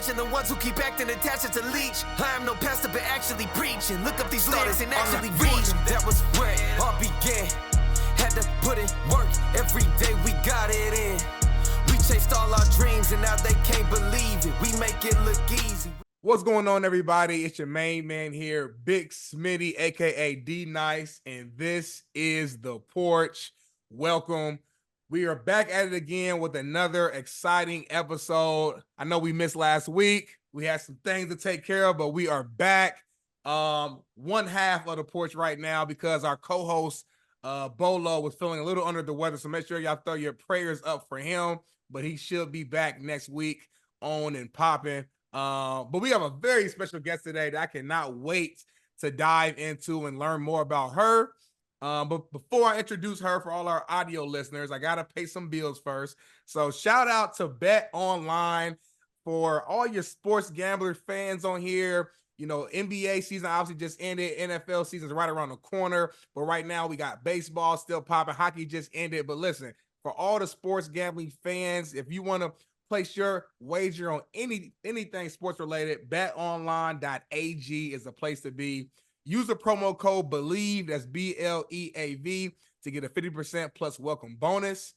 Imagine the ones who keep acting attached to leech. I am no pastor, but actually preaching. Look up these lyrics and actually read. That was where it all began. Had to put in work. Every day we got it in. We chased all our dreams and now they can't believe it. We make it look easy. What's going on, everybody? It's your main man here, Big Smitty, aka D Nice, and this is the Porch. Welcome. We are back at it again with another exciting episode. I know we missed last week. We had some things to take care of, but we are back. One half of the Porch right now because our co-host Bolo was feeling a little under the weather, so make sure y'all throw your prayers up for him. But he should be back next week on and popping. But we have a very special guest today that I cannot wait to dive into and learn more about her. But before I introduce her for all our audio listeners, I got to pay some bills first. So shout out to Bet Online for all your sports gambler fans on here. You know, NBA season obviously just ended. NFL season is right around the corner. But right now we got baseball still popping. Hockey just ended. But listen, for all the sports gambling fans, if you want to place your wager on anything sports related, betonline.ag is a place to be. Use the promo code BELIEVE, that's BLEAV, to get a 50% plus welcome bonus.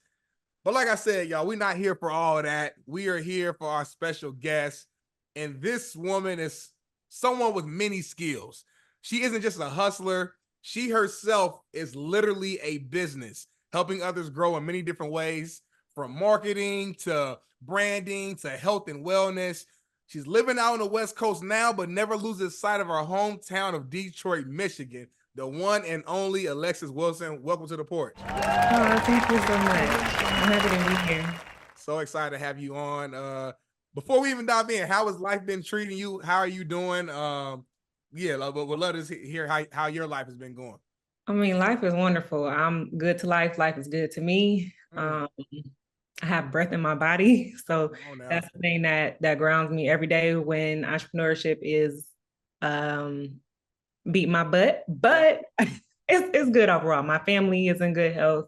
But like I said, y'all, we're not here for all of that. We are here for our special guest. And this woman is someone with many skills. She isn't just a hustler. She herself is literally a business, helping others grow in many different ways, from marketing to branding to health and wellness. She's living out on the West Coast now, but never loses sight of her hometown of Detroit, Michigan. The one and only Alexis Wilson. Welcome to the Porch. Oh, thank you so much. I'm happy to be here. So excited to have you on. Before we even dive in, how has life been treating you? How are you doing? But we'd love to hear how your life has been going. I mean, life is wonderful. I'm good to life. Life is good to me. I have breath in my body. So that's the thing that grounds me every day when entrepreneurship is beating my butt. But it's good overall. My family is in good health.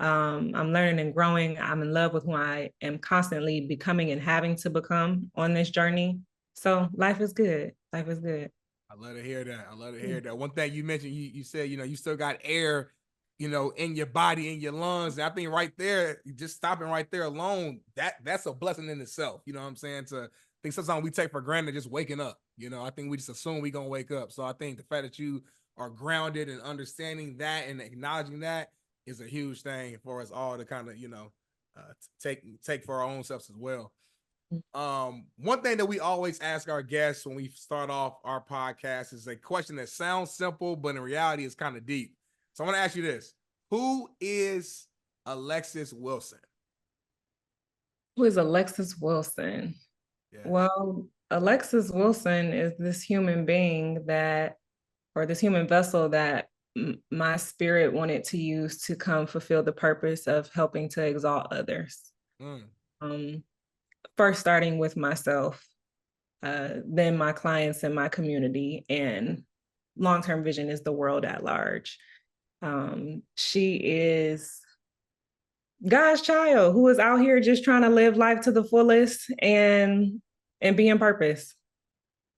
I'm learning and growing. I'm in love with who I am constantly becoming and having to become on this journey. So life is good. Life is good. I love to hear that. One thing you mentioned, you said, you still got air, in your body, in your lungs. And I think right there, just stopping right there alone, that's a blessing in itself. You know what I'm saying? I think sometimes we take for granted just waking up. I think we just assume we're going to wake up. So I think the fact that you are grounded and understanding that and acknowledging that is a huge thing for us all to kind of, take for our own selves as well. One thing that we always ask our guests when we start off our podcast is a question that sounds simple, but in reality is kind of deep. So I want to ask you this. Who is Alexis Wilson? Who is Alexis Wilson? Yeah. Well, Alexis Wilson is this human being this human vessel that my spirit wanted to use to come fulfill the purpose of helping to exalt others. First starting with myself, then my clients and my community, and long-term vision is the world at large. She is God's child who is out here just trying to live life to the fullest and be in purpose.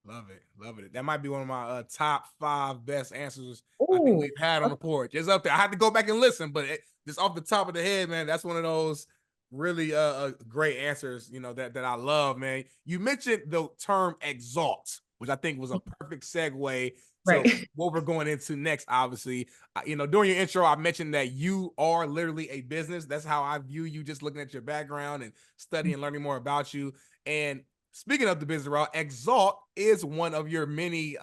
Love it. That might be one of my top 5 best answers I think we've had on the Porch. It's up there. I had to go back and listen, but just off the top of the head, man, that's one of those really great answers, that I love, man. You mentioned the term exalt, which I think was a perfect segue to what we're going into next, obviously. During your intro, I mentioned that you are literally a business. That's how I view you, just looking at your background and studying and learning more about you. And speaking of the business route, Exalt is one of your many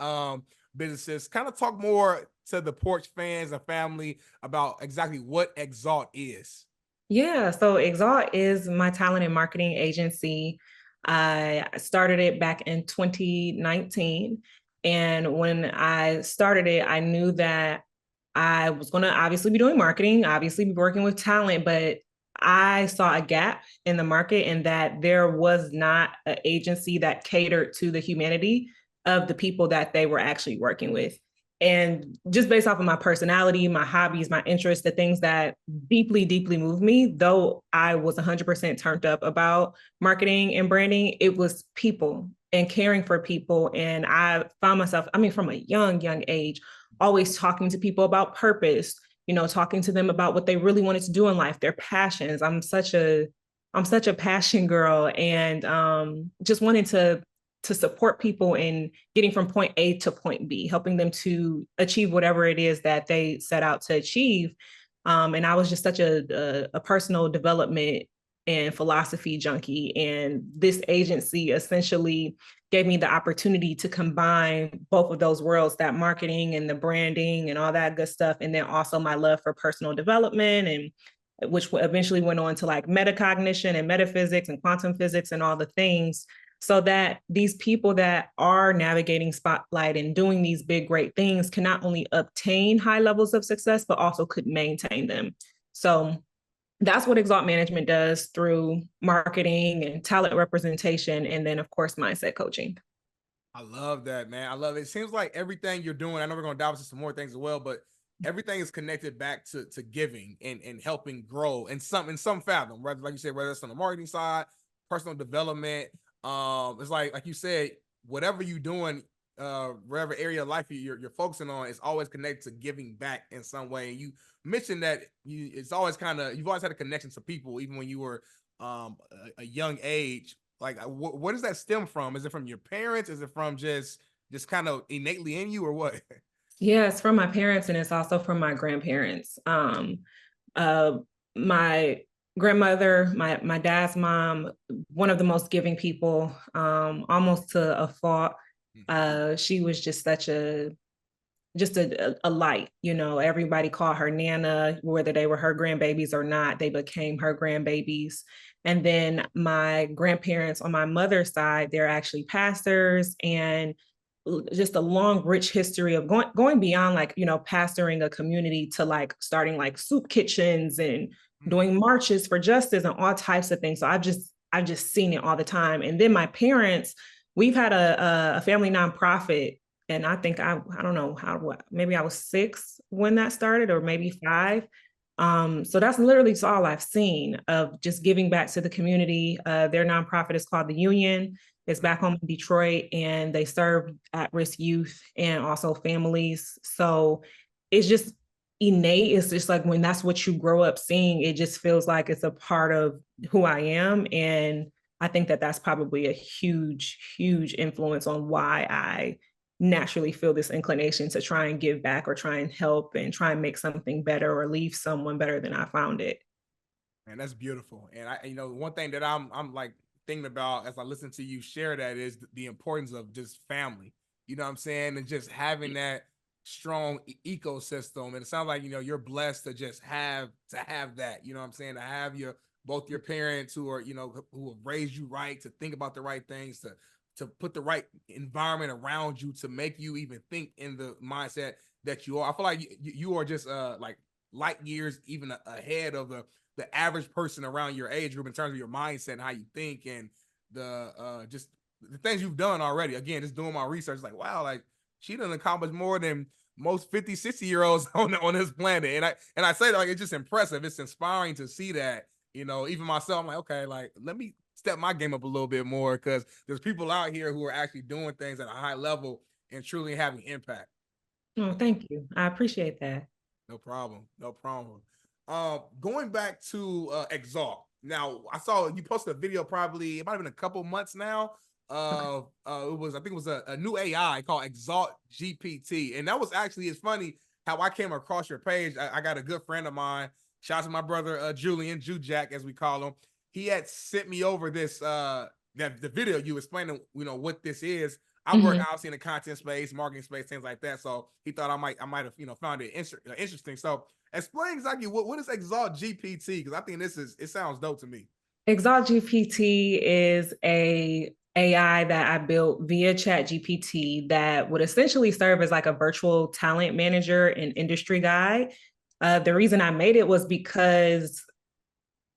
businesses. Kind of talk more to the Porch fans and family about exactly what Exalt is. Yeah, so Exalt is my talent and marketing agency. I started it back in 2019. And when I started it, I knew that I was going to obviously be doing marketing, obviously be working with talent, but I saw a gap in the market and that there was not an agency that catered to the humanity of the people that they were actually working with. And just based off of my personality, my hobbies, my interests, the things that deeply, deeply move me, though I was 100% turned up about marketing and branding, it was people and caring for people. And I found myself, I mean, from a young age, always talking to people about purpose, talking to them about what they really wanted to do in life, their passions. I'm such a passion girl, and just wanting to support people in getting from point A to point B, helping them to achieve whatever it is that they set out to achieve. And I was just such a personal development and philosophy junkie. And this agency essentially gave me the opportunity to combine both of those worlds, that marketing and the branding and all that good stuff. And then also my love for personal development, and which eventually went on to like metacognition and metaphysics and quantum physics and all the things, so that these people that are navigating spotlight and doing these big, great things can not only obtain high levels of success, but also could maintain them. So that's what Exalt Management does through marketing and talent representation, and then, of course, mindset coaching. I love that, man. I love it. It seems like everything you're doing, I know we're going to dive into some more things as well, but everything is connected back to giving and helping grow in some fathom, right? Like you said, whether it's on the marketing side, personal development. It's like you said, whatever you're doing, whatever area of life you're focusing on, is always connected to giving back in some way. And you mentioned that you've always had a connection to people, even when you were a young age. Like, what does that stem from? Is it from your parents? Is it from just kind of innately in you, or what? Yeah, it's from my parents, and it's also from my grandparents. My grandmother, my dad's mom, one of the most giving people, almost to a fault. She was just such a light, everybody called her Nana, whether they were her grandbabies or not, they became her grandbabies. And then my grandparents on my mother's side, they're actually pastors, and just a long, rich history of going beyond pastoring a community to starting soup kitchens and doing marches for justice and all types of things. So I've just seen it all the time. And then my parents, we've had a family nonprofit, and I think I don't know maybe I was 6 when that started, or maybe 5. So that's literally all I've seen of just giving back to the community. Their nonprofit is called The Union. It's back home in Detroit, and they serve at-risk youth and also families. So it's just innate. It's just like when that's what you grow up seeing, it just feels like it's a part of who I am. And I think that that's probably a huge, huge influence on why I naturally feel this inclination to try and give back, or try and help, and try and make something better, or leave someone better than I found it. Man, that's beautiful. And one thing that I'm like thinking about as I listen to you share that is the importance of just family. You know what I'm saying? And just having that strong ecosystem. And it sounds like, you're blessed to just have that, you know what I'm saying? To have both your parents who are, who have raised you right, to think about the right things, to put the right environment around you, to make you even think in the mindset that you are. I feel like you are just like light years even ahead of the average person around your age group in terms of your mindset and how you think, and the just the things you've done already. Again, just doing my research, like, wow, like she done accomplished more than most 50, 60-year-olds on this planet. And I say that like it's just impressive. It's inspiring to see that, even myself, I'm like, okay, like let me step my game up a little bit more, because there's people out here who are actually doing things at a high level and truly having impact. Oh, thank you. I appreciate that. No problem. Going back to Exalt. Now, I saw you posted a video, probably it might have been a couple months now. I think it was a new AI called Exalt GPT, and that was actually, it's funny how I came across your page. I got a good friend of mine, shout out to my brother Julian, Jack as we call him. He had sent me over this the video you explaining, what this is. I work obviously in the content space, marketing space, things like that. So he thought I might have found it interesting. So explain exactly what is Exalt GPT, because I think it sounds dope to me. Exalt GPT is a AI that I built via Chat GPT that would essentially serve as like a virtual talent manager and industry guide. The reason I made it was because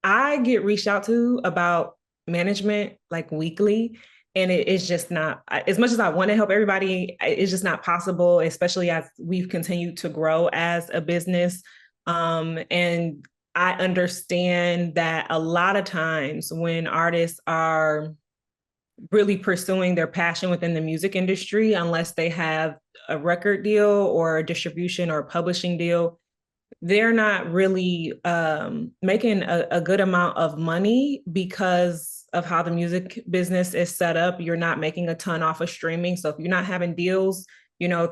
I get reached out to about management like weekly. And it's just not, as much as I want to help everybody, it's just not possible, especially as we've continued to grow as a business. And I understand that a lot of times when artists are really pursuing their passion within the music industry, unless they have a record deal or a distribution or a publishing deal, they're not really making a good amount of money because of how the music business is set up. You're not making a ton off of streaming. So if you're not having deals,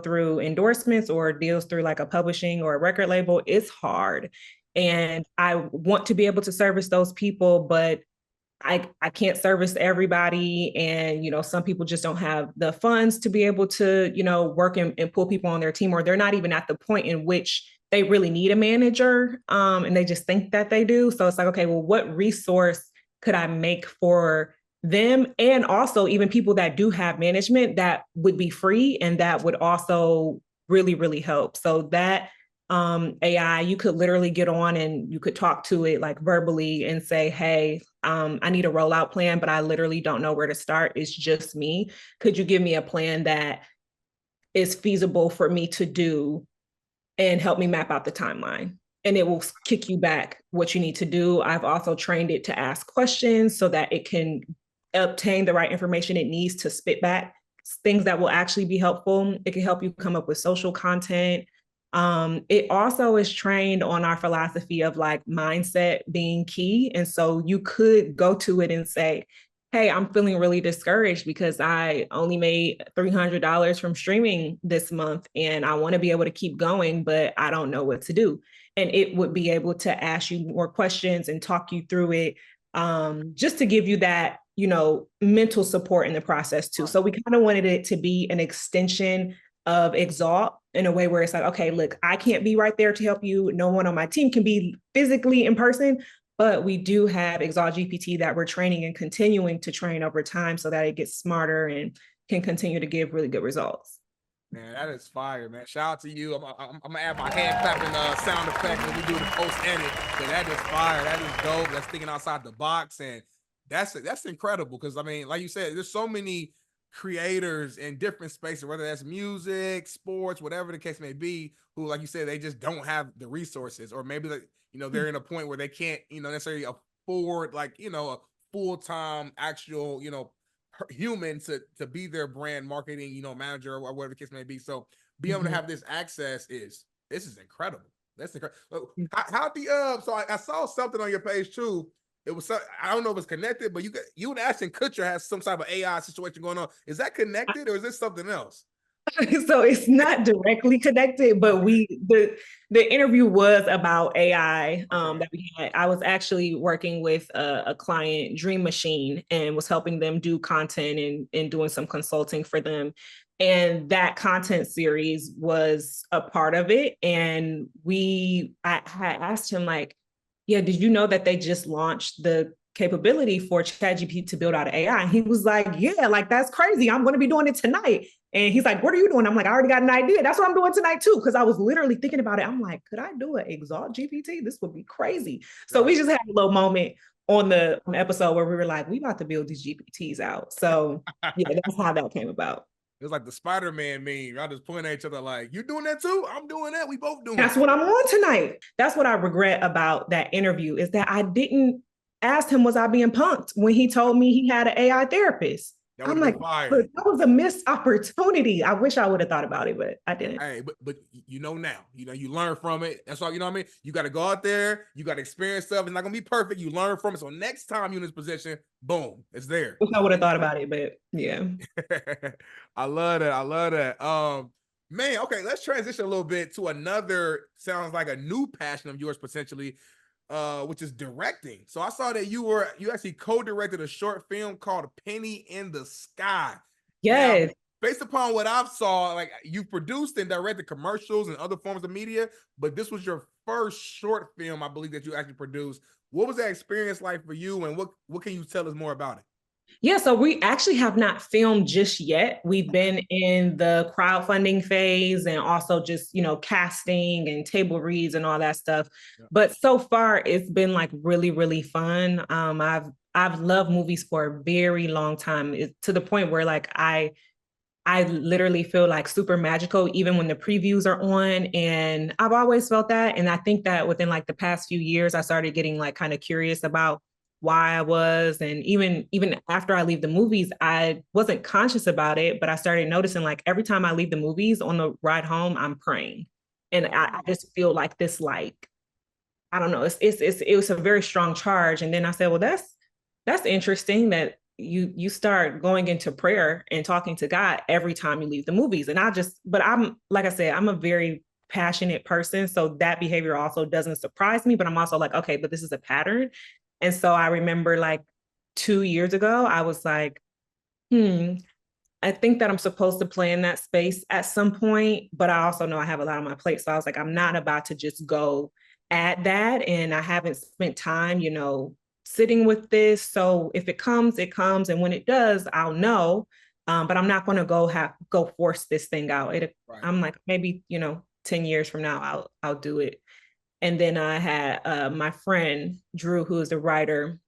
through endorsements or deals through like a publishing or a record label, it's hard. And I want to be able to service those people, but I can't service everybody. And, some people just don't have the funds to be able to, work and pull people on their team, or they're not even at the point in which they really need a manager. And they just think that they do. So it's like, okay, well, what resource could I make for them? And also even people that do have management that would be free and that would also really, really help. So that AI, you could literally get on and you could talk to it like verbally and say, hey, I need a rollout plan, but I literally don't know where to start. It's just me. Could you give me a plan that is feasible for me to do and help me map out the timeline? And it will kick you back what you need to do. I've also trained it to ask questions so that it can obtain the right information it needs to spit back things that will actually be helpful. It can help you come up with social content. It also is trained on our philosophy of like mindset being key. And so you could go to it and say, hey, I'm feeling really discouraged because I only made $300 from streaming this month and I want to be able to keep going, but I don't know what to do. And it would be able to ask you more questions and talk you through it, just to give you that, mental support in the process too. So we kind of wanted it to be an extension of Exalt in a way where it's like, okay, look, I can't be right there to help you. No one on my team can be physically in person, but we do have Exal GPT that we're training and continuing to train over time so that it gets smarter and can continue to give really good results. Man, that is fire, man. Shout out to you. I'm gonna add my hand clapping sound effect when we do the post edit. So that is fire. That is dope. That's thinking outside the box, and that's incredible. Because I mean, like you said, there's so many creators in different spaces, whether that's music, sports, whatever the case may be, who, like you said, they just don't have the resources, or maybe they're in a point where they can't, necessarily afford a full-time actual, human to be their brand marketing, manager or whatever the case may be. So being able to have this access this is incredible. That's incredible. How so I saw something on your page too. It was, I don't know if it's connected, but you and Ashton Kutcher has some type of AI situation going on. Is that connected or is this something else? So it's not directly connected, but the interview was about AI that we had. I was actually working with a client, Dream Machine, and was helping them do content and doing some consulting for them. And that content series was a part of it. And I asked him like, yeah, did you know that they just launched the capability for ChatGPT to build out an AI? And he was like, yeah, like that's crazy. I'm going to be doing it tonight. And he's like, what are you doing? I'm like, I already got an idea. That's what I'm doing tonight too. Cause I was literally thinking about it. I'm like, could I do an Exalt GPT? This would be crazy. So we just had a little moment on the episode where we were like, we about to build these GPTs out. So yeah, that's how that came about. It was like the Spider-Man meme. Y'all just pointing at each other like, you doing that too? I'm doing that. We both doing That's what I'm on tonight. That's what I regret about that interview is that I didn't ask him, was I being punked when he told me he had an AI therapist? I'm like, that was a missed opportunity. I wish I would have thought about it, but I didn't. Hey, but now, you learn from it. That's all, what I mean? You got to go out there. You got to experience stuff. It's not going to be perfect. You learn from it. So next time you're in this position, boom, it's there. Wish I would have thought about it, but yeah. I love that. Man, okay, let's transition a little bit to another, sounds like a new passion of yours potentially, which is directing. So I saw that you actually co-directed a short film called Penny in the Sky. Yes. Now, based upon what I've saw, like you produced and directed commercials and other forms of media, but this was your first short film, I believe, that you actually produced. What was that experience like for you, and what can you tell us more about it? Yeah, so we actually have not filmed just yet. We've been in the crowdfunding phase and also just, casting and table reads and all that stuff. Yeah. But so far it's been like really, really fun. I've loved movies for a very long time, to the point where like I literally feel like super magical even when the previews are on. And I've always felt that. And I think that within like the past few years, I started getting like kind of curious about why I was. And even after I leave the movies, I wasn't conscious about it, but I started noticing like every time I leave the movies on the ride home, I'm praying. And I just feel like this, like, I don't know, it was a very strong charge. And then I said, well, that's interesting that you start going into prayer and talking to God every time you leave the movies. And but I'm, like I said, I'm a very passionate person. So that behavior also doesn't surprise me, but I'm also like, okay, but this is a pattern. And so I remember like 2 years ago, I was like, I think that I'm supposed to play in that space at some point, but I also know I have a lot on my plate. So I was like, I'm not about to just go at that. And I haven't spent time, sitting with this. So if it comes, it comes. And when it does, I'll know. But I'm not going to go force this thing out. Right. I'm like, maybe, 10 years from now, I'll do it. And then I had my friend Drew, who is a writer,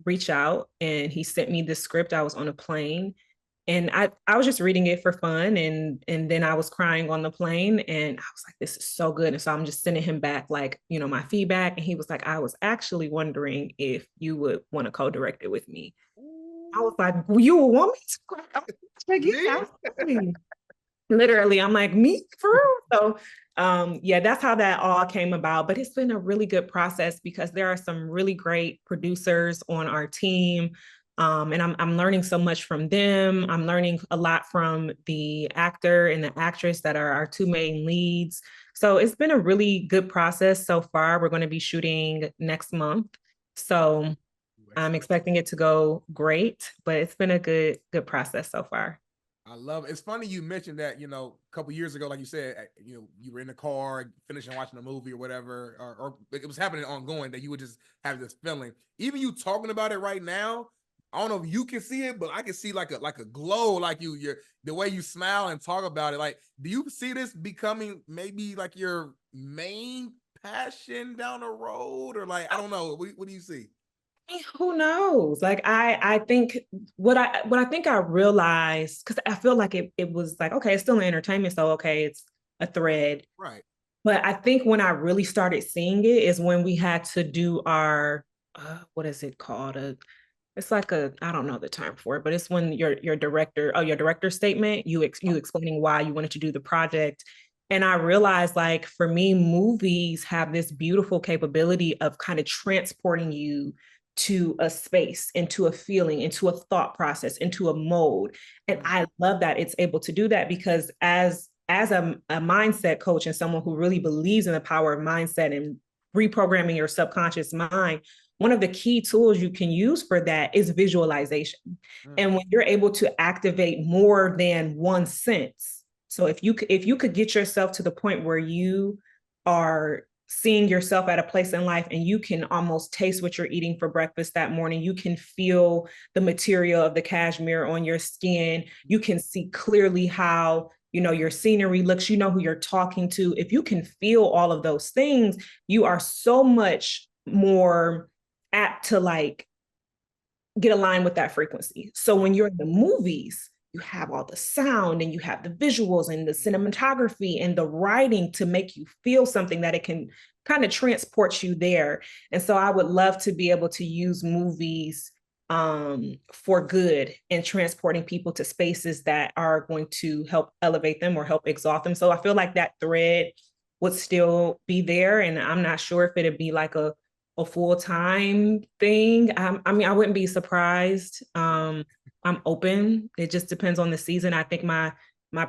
reach out, and he sent me the script. I was on a plane, and I was just reading it for fun, and then I was crying on the plane, and I was like, this is so good. And so I'm just sending him back like, my feedback. And he was like, I was actually wondering if you would want to co-direct it with me. I was like, well, you would want me to cry? I was like, yeah, absolutely. Literally, I'm like, me for real? So yeah, that's how that all came about. But it's been a really good process because there are some really great producers on our team. And I'm learning so much from them. I'm learning a lot from the actor and the actress that are our two main leads. So it's been a really good process so far. We're going to be shooting next month. So I'm expecting it to go great, but it's been a good process so far. I love it. It's funny you mentioned that, a couple years ago, like you said, you were in the car finishing watching a movie or whatever, or it was happening ongoing, that you would just have this feeling. Even you talking about it right now, I don't know if you can see it, but I can see like a glow, like the way you smile and talk about it. Like, do you see this becoming maybe like your main passion down the road, or like, I don't know, what do you see? Who knows? Like I think what I think I realized, because I feel like it was like, okay, it's still an entertainment, so okay, it's a thread. Right. But I think when I really started seeing it is when we had to do our what is it called? It's like I don't know the term for it, but it's when your director statement, you explaining why you wanted to do the project. And I realized, like, for me, movies have this beautiful capability of kind of transporting you to a space, into a feeling, into a thought process, into a mode. And I love that it's able to do that, because as a mindset coach and someone who really believes in the power of mindset and reprogramming your subconscious mind, one of the key tools you can use for that is visualization. And when you're able to activate more than one sense, so if you could get yourself to the point where you are seeing yourself at a place in life and you can almost taste what you're eating for breakfast that morning, you can feel the material of the cashmere on your skin, you can see clearly how your scenery looks, who you're talking to. If you can feel all of those things, you are so much more apt to like get aligned with that frequency. So when you're in the movies, you have all the sound and you have the visuals and the cinematography and the writing to make you feel something that it can kind of transport you there. And so I would love to be able to use movies for good and transporting people to spaces that are going to help elevate them or help exalt them. So I feel like that thread would still be there. And I'm not sure if it'd be like a full-time thing. I mean, I wouldn't be surprised. I'm open. It just depends on the season. I think my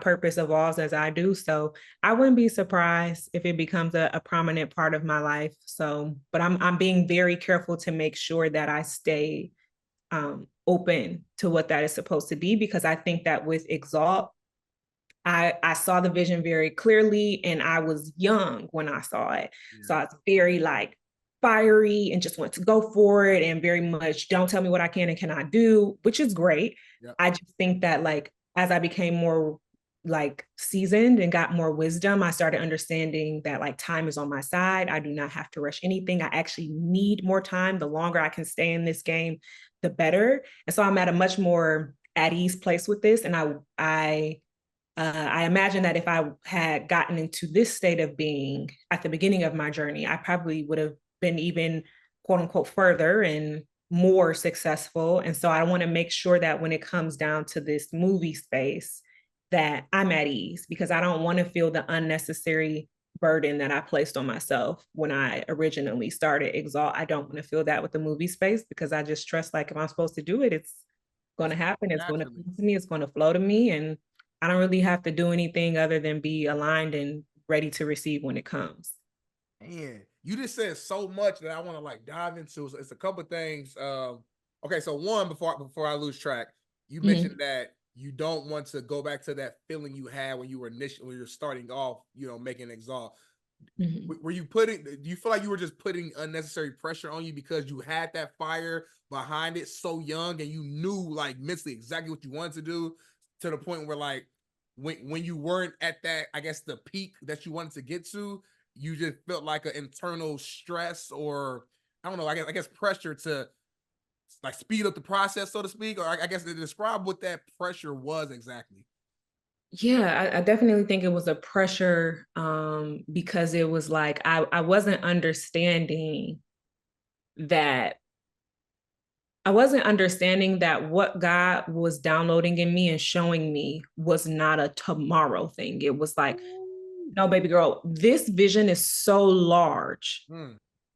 purpose evolves as I do. So I wouldn't be surprised if it becomes a prominent part of my life. So, but I'm being very careful to make sure that I stay open to what that is supposed to be, because I think that with Exalt, I saw the vision very clearly, and I was young when I saw it. Yeah. So I was very like fiery and just want to go for it, and very much don't tell me what I can and cannot do, which is great. Yep. I just think that like as I became more like seasoned and got more wisdom, I started understanding that like time is on my side. I do not have to rush anything. I actually need more time. The longer I can stay in this game, the better. And so I'm at a much more at ease place with this. And I imagine that if I had gotten into this state of being at the beginning of my journey, I probably would have been even quote unquote further and more successful. And so I want to make sure that when it comes down to this movie space, that I'm at ease, because I don't want to feel the unnecessary burden that I placed on myself when I originally started Exalt. I don't want to feel that with the movie space, because I just trust like if I'm supposed to do it, it's going to happen. It's going to come to me. It's going to flow to me. And I don't really have to do anything other than be aligned and ready to receive when it comes. Man, you just said so much that I want to like dive into. So it's a couple of things. Okay, so one, before I lose track, you mentioned that you don't want to go back to that feeling you had when you were starting off, making Exalt. Were you do you feel like you were just putting unnecessary pressure on you because you had that fire behind it so young and you knew like mentally exactly what you wanted to do, to the point where like when you weren't at that, I guess, the peak that you wanted to get to, you just felt like an internal stress, or I don't know, I guess pressure to like speed up the process, so to speak, or I guess to describe what that pressure was exactly. Yeah, I definitely think it was a pressure, because it was like I wasn't understanding that what God was downloading in me and showing me was not a tomorrow thing. It was like, no, baby girl, this vision is so large.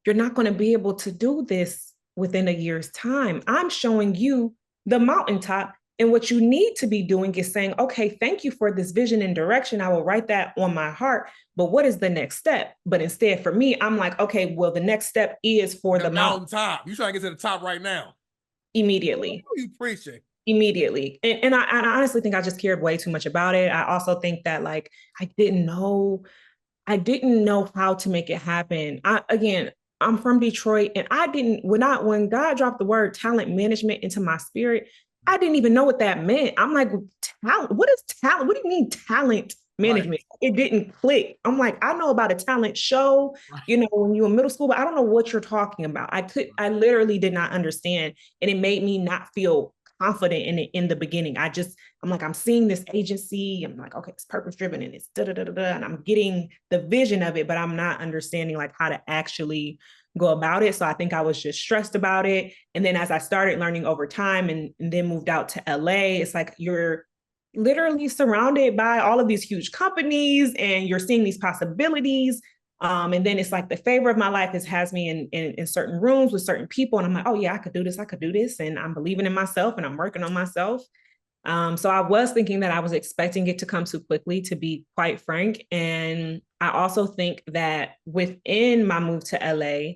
You're not going to be able to do this within a year's time. I'm showing you the mountaintop. And what you need to be doing is saying, okay, thank you for this vision and direction. I will write that on my heart. But what is the next step? But instead for me, I'm like, okay, well, the next step is for the mountaintop. You're trying to get to the top right now. Immediately. What are you preaching? Immediately. And I honestly think I just cared way too much about it. I also think that like, I didn't know how to make it happen. I'm from Detroit, and when God dropped the word talent management into my spirit, I didn't even know what that meant. I'm like, talent, what is talent? What do you mean talent management? Right. It didn't click. I'm like, I know about a talent show, when you were in middle school, but I don't know what you're talking about. I literally did not understand. And it made me not feel confident in it in the beginning. I'm like, I'm seeing this agency. I'm like, okay, it's purpose driven and it's and I'm getting the vision of it, but I'm not understanding like how to actually go about it. So I think I was just stressed about it. And then as I started learning over time and then moved out to LA, it's like you're literally surrounded by all of these huge companies and you're seeing these possibilities. And then it's like the favor of my life has me in certain rooms with certain people. And I'm like, oh yeah, I could do this. And I'm believing in myself and I'm working on myself. So I was thinking that I was expecting it to come too quickly, to be quite frank. And I also think that within my move to LA,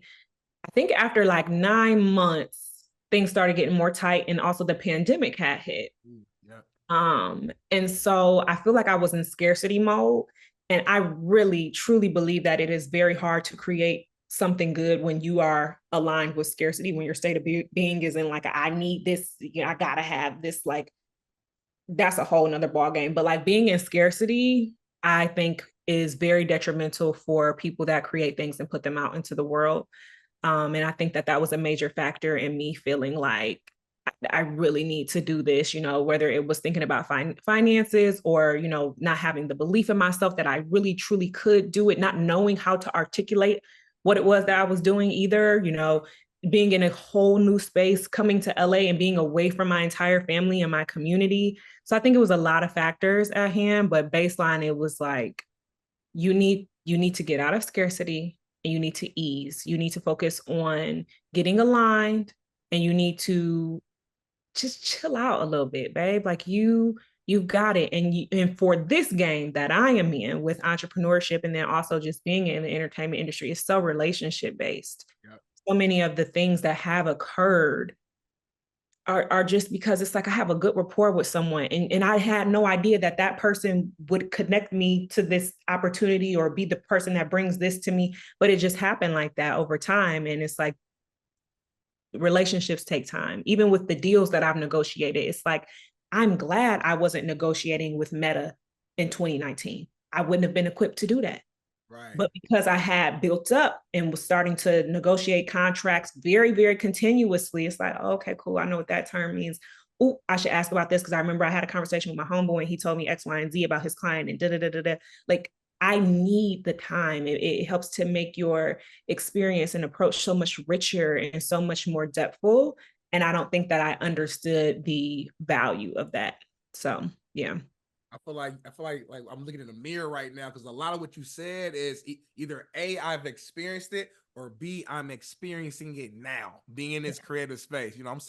I think after like 9 months, things started getting more tight, and also the pandemic had hit. And so I feel like I was in scarcity mode. And I really, truly believe that it is very hard to create something good when you are aligned with scarcity, when your state of being is in like, I need this, I gotta have this, like, that's a whole nother ball game. But like being in scarcity, I think is very detrimental for people that create things and put them out into the world. And I think that was a major factor in me feeling like I really need to do this, whether it was thinking about finances or, not having the belief in myself that I really, truly could do it, not knowing how to articulate what it was that I was doing either, being in a whole new space, coming to LA and being away from my entire family and my community. So I think it was a lot of factors at hand, but baseline, it was like, you need to get out of scarcity and you need to ease. You need to focus on getting aligned, and you need to just chill out a little bit, babe. Like you've got it. And for this game that I am in with entrepreneurship, and then also just being in the entertainment industry, is so relationship based. Yep. So many of the things that have occurred are just because it's like I have a good rapport with someone, and I had no idea that person would connect me to this opportunity or be the person that brings this to me, but it just happened like that over time. And it's like, relationships take time. Even with the deals that I've negotiated, it's like, I'm glad I wasn't negotiating with Meta in 2019. I wouldn't have been equipped to do that. Right. But because I had built up and was starting to negotiate contracts very, very continuously, it's like, oh, okay, cool. I know what that term means. Oh, I should ask about this because I remember I had a conversation with my homeboy and he told me X, Y, and Z about his client and da-da-da-da-da. Like, I need the time. It helps to make your experience and approach so much richer and so much more depthful. And I don't think that I understood the value of that. So, yeah. I feel like I'm looking in the mirror right now because a lot of what you said is either A, I've experienced it, or B, I'm experiencing it now, being in this creative space. You know, I'm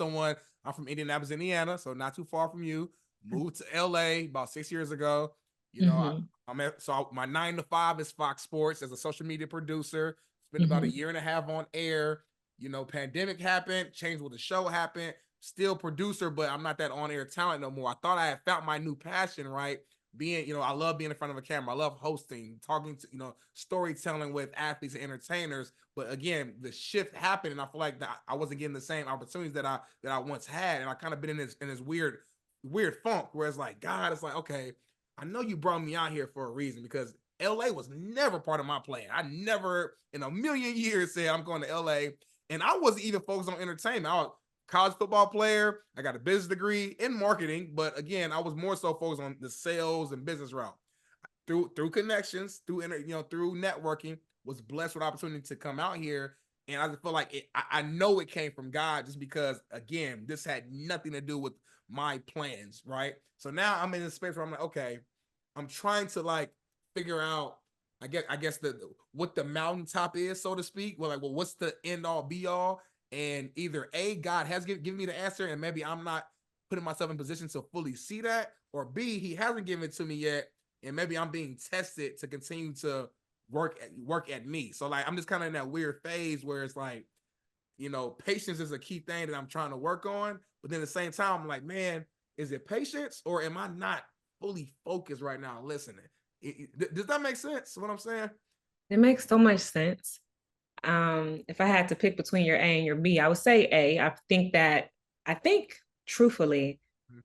from Indianapolis, Indiana, so not too far from you. Moved to LA about 6 years ago. You know, my 9 to 5 is Fox Sports as a social media producer. Spent about a year and a half on air. You know, pandemic happened, changed with the show happened. Still producer, but I'm not that on-air talent no more. I thought I had found my new passion, right? Being, you know, I love being in front of a camera. I love hosting, talking to, you know, storytelling with athletes and entertainers. But again, the shift happened, and I feel like that I wasn't getting the same opportunities that I once had, and I kind of been in this weird funk where it's like, God, it's like, okay, I know you brought me out here for a reason because LA was never part of my plan. I never in a million years said I'm going to LA, and I wasn't even focused on entertainment. I was college football player. I got a business degree in marketing, but again, I was more so focused on the sales and business route. Through connections, through networking, was blessed with opportunity to come out here, and I just feel like I know it came from God, just because again, this had nothing to do with my plans, right? So now I'm in a space where I'm like, okay, I'm trying to like figure out, I guess what the mountaintop is, so to speak. Well, what's the end all be all? And either A, God has given me the answer, and maybe I'm not putting myself in position to fully see that, or B, he hasn't given it to me yet, and maybe I'm being tested to continue to work at me. So like, I'm just kind of in that weird phase where it's like, you know, patience is a key thing that I'm trying to work on. But then at the same time, I'm like, man, is it patience or am I not fully focused right now listening? Does that make sense, what I'm saying? It makes so much sense. If I had to pick between your A and your B, I would say A. I think truthfully,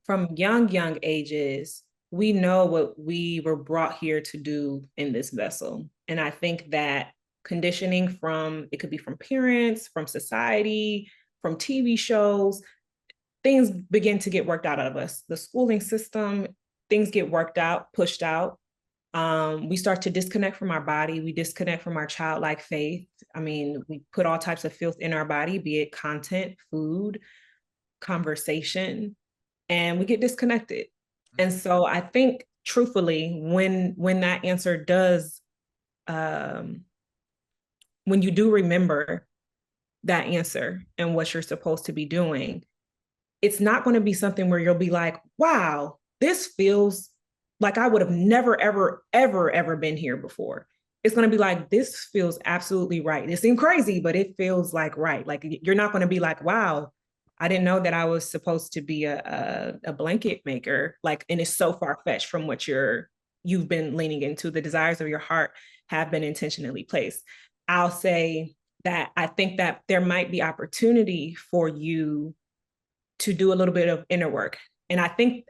from young ages, we know what we were brought here to do in this vessel. And I think that conditioning it could be from parents, from society, from TV shows, things begin to get worked out of us. The schooling system, things get worked out, pushed out. We start to disconnect from our body. We disconnect from our childlike faith. I mean, we put all types of filth in our body, be it content, food, conversation, and we get disconnected. And so I think truthfully, when that answer does, when you do remember that answer and what you're supposed to be doing, it's not going to be something where you'll be like, wow, this feels like I would have never, ever been here before. It's going to be like, this feels absolutely right. It seems crazy, but it feels like right. Like, you're not going to be like, wow, I didn't know that I was supposed to be a blanket maker. Like, and it's so far-fetched from what you've been leaning into. The desires of your heart have been intentionally placed. I'll say that I think that there might be opportunity for you to do a little bit of inner work. And I think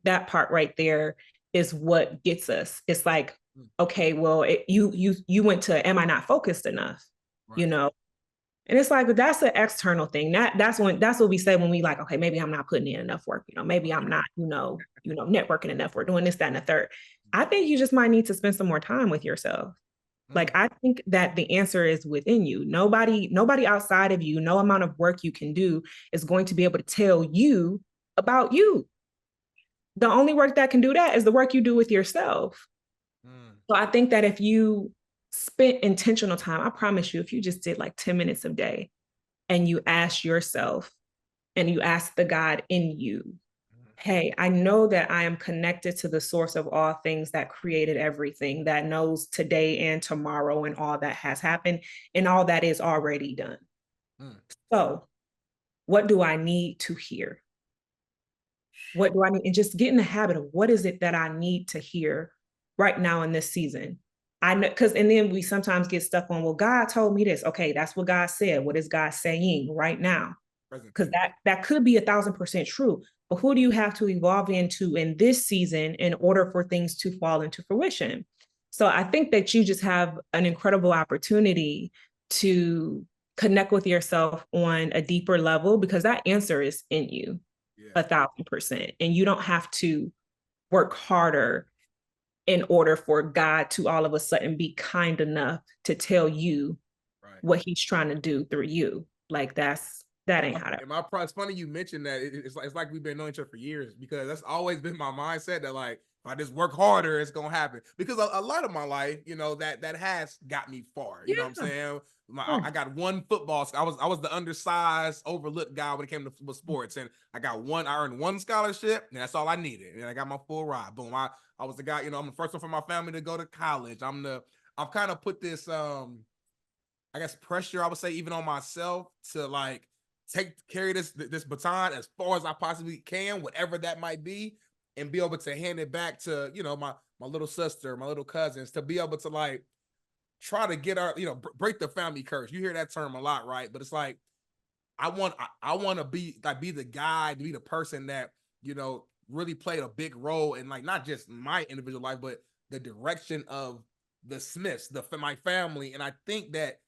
that part right there is what gets us. It's like, okay, well, you went to, am I not focused enough? Right. You know? And it's like, that's an external thing. That's what we say when we like, okay, maybe I'm not putting in enough work. You know, maybe I'm not, networking enough. We're doing this, that, and the third. I think you just might need to spend some more time with yourself. Like, I think that the answer is within you. Nobody outside of you, no amount of work you can do is going to be able to tell you about you. The only work that can do that is the work you do with yourself. So I think that if you spent intentional time, I promise you, if you just did like 10 minutes a day and you ask yourself and you ask the God in you, hey, I know that I am connected to the source of all things that created everything, that knows today and tomorrow and all that has happened and all that is already done. So what do I need to hear? What do I need? And just get in the habit of what is it that I need to hear right now in this season? I know, and then we sometimes get stuck on, well, God told me this. Okay, that's what God said. What is God saying right now? because that could be 1,000% true. But who do you have to evolve into in this season in order for things to fall into fruition? So I think that you just have an incredible opportunity to connect with yourself on a deeper level, because that answer is in you 1,000%. And you don't have to work harder in order for God to all of a sudden be kind enough to tell you what he's trying to do through you. Like that ain't how to. It's funny you mentioned that. It's like we've been knowing each other for years, because that's always been my mindset that, like, if I just work harder, it's gonna happen. Because a lot of my life, you know, that has got me far. You know what I'm saying? I got one football. I was the undersized, overlooked guy when it came to sports, and I earned one scholarship, and that's all I needed. And I got my full ride. Boom. I was the guy. You know, I'm the first one from my family to go to college. I've kind of put this I guess pressure, I would say, even on myself to like carry this baton as far as I possibly can, whatever that might be, and be able to hand it back to, you know, my little sister, my little cousins, to be able to like try to get our, you know, break the family curse. You hear that term a lot, right? But it's like, I want to be the guy, to be the person that, you know, really played a big role in, like, not just my individual life, but the direction of the Smiths, my family. And I think that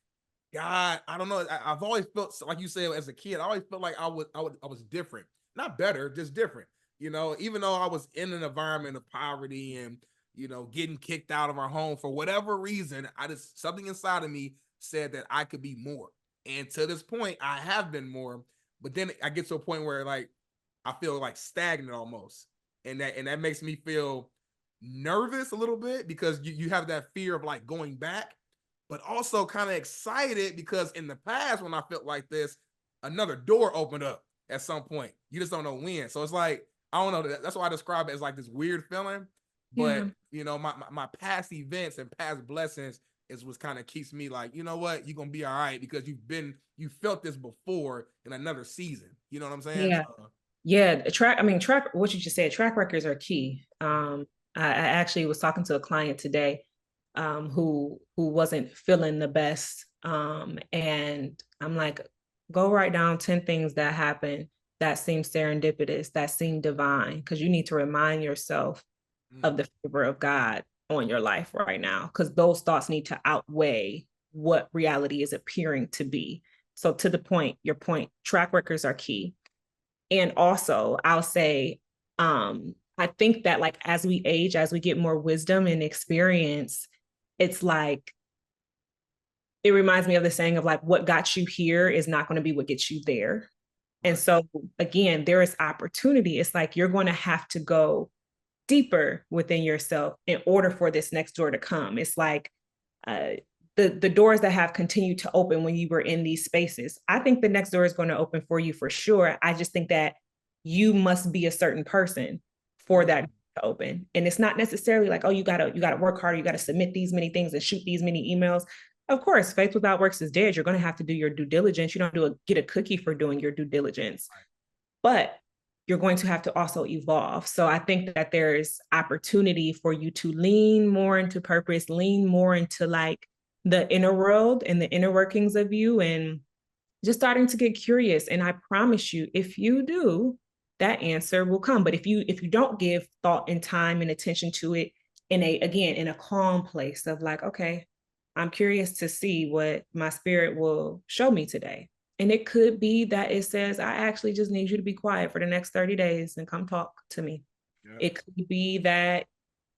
God, I don't know. I've always felt, like you said, as a kid, I always felt like I was different, not better, just different. You know, even though I was in an environment of poverty and, you know, getting kicked out of our home for whatever reason, something inside of me said that I could be more. And to this point, I have been more. But then I get to a point where, like, I feel like stagnant almost, and that makes me feel nervous a little bit, because you have that fear of like going back, but also kind of excited because in the past, when I felt like this, another door opened up at some point. You just don't know when. So it's like, I don't know. That's why I describe it as like this weird feeling. But, you know, my past events and past blessings is what kind of keeps me like, you know what, you're going to be all right, because you felt this before in another season. You know what I'm saying? Yeah. What you just said, track records are key. I actually was talking to a client today who wasn't feeling the best. And I'm like, go write down 10 things that happened that seem serendipitous, that seem divine, because you need to remind yourself of the favor of God on your life right now, because those thoughts need to outweigh what reality is appearing to be. So to your point, track records are key. And also, I'll say, I think that, like, as we age, as we get more wisdom and experience, it's like, it reminds me of the saying of like, what got you here is not going to be what gets you there. And so again, there is opportunity. It's like, you're going to have to go deeper within yourself in order for this next door to come. It's like the doors that have continued to open when you were in these spaces. I think the next door is going to open for you for sure. I just think that you must be a certain person for that to open. And it's not necessarily like, oh, you gotta work harder, you gotta submit these many things and shoot these many emails. Of course, faith without works is dead. You're going to have to do your due diligence. You don't get a cookie for doing your due diligence, but you're going to have to also evolve. So I think that there's opportunity for you to lean more into purpose, lean more into like the inner world and the inner workings of you, and just starting to get curious. And I promise you, if you do, that answer will come. But if you don't give thought and time and attention to it in a calm place of like, okay, I'm curious to see what my spirit will show me today. And it could be that it says, I actually just need you to be quiet for the next 30 days and come talk to me. Yeah. It could be that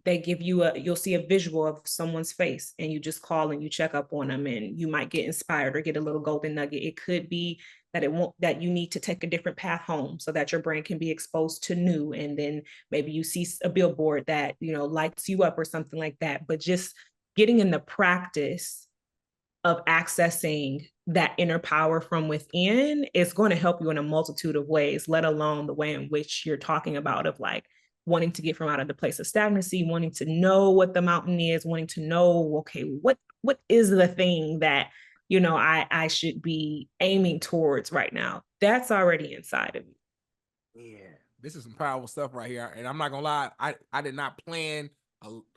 they give you you'll see a visual of someone's face and you just call and you check up on them and you might get inspired or get a little golden nugget. It could be that you need to take a different path home so that your brain can be exposed to new. And then maybe you see a billboard that, you know, lights you up or something like that. But just getting in the practice of accessing that inner power from within is going to help you in a multitude of ways, let alone the way in which you're talking about of like wanting to get from out of the place of stagnancy, wanting to know what the mountain is, wanting to know, okay, what is the thing that, you know, I should be aiming towards right now? That's already inside of you. Yeah, this is some powerful stuff right here. And I'm not gonna lie, I did not plan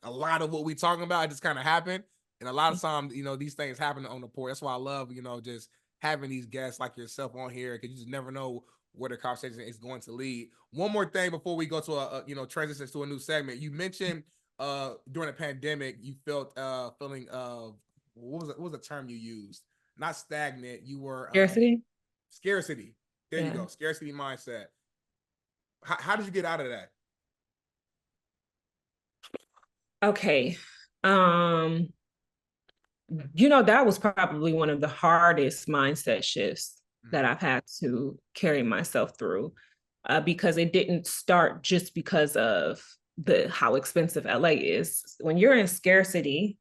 a lot of what we talking about. It just kind of happened. And a lot of times, you know, these things happen on the porch. That's why I love, you know, just having these guests like yourself on here, because you just never know where the conversation is going to lead. One more thing before we go to a transition to a new segment. You mentioned during the pandemic you felt feeling of what was the term you used? Not stagnant. You were scarcity. There you go. Scarcity mindset. How did you get out of that? Okay. That was probably one of the hardest mindset shifts that I've had to carry myself through, because it didn't start just because of how expensive LA is. When you're in scarcity,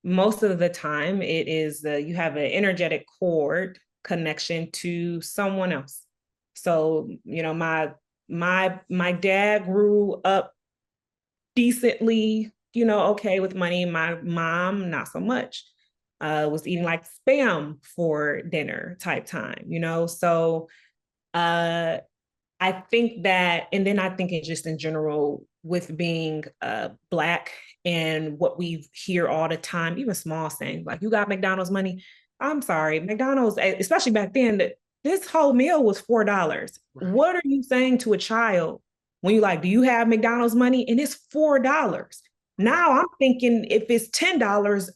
most of the time it is you have an energetic cord connection to someone else. So, my dad grew up decently, okay with money. My mom, not so much. Was eating like spam for dinner type time, So I think that, and then I think it just in general with being Black and what we hear all the time, even small things like, you got McDonald's money. I'm sorry, McDonald's, especially back then, this whole meal was $4. Right. What are you saying to a child when you like, do you have McDonald's money? And it's $4. Now I'm thinking if it's $10,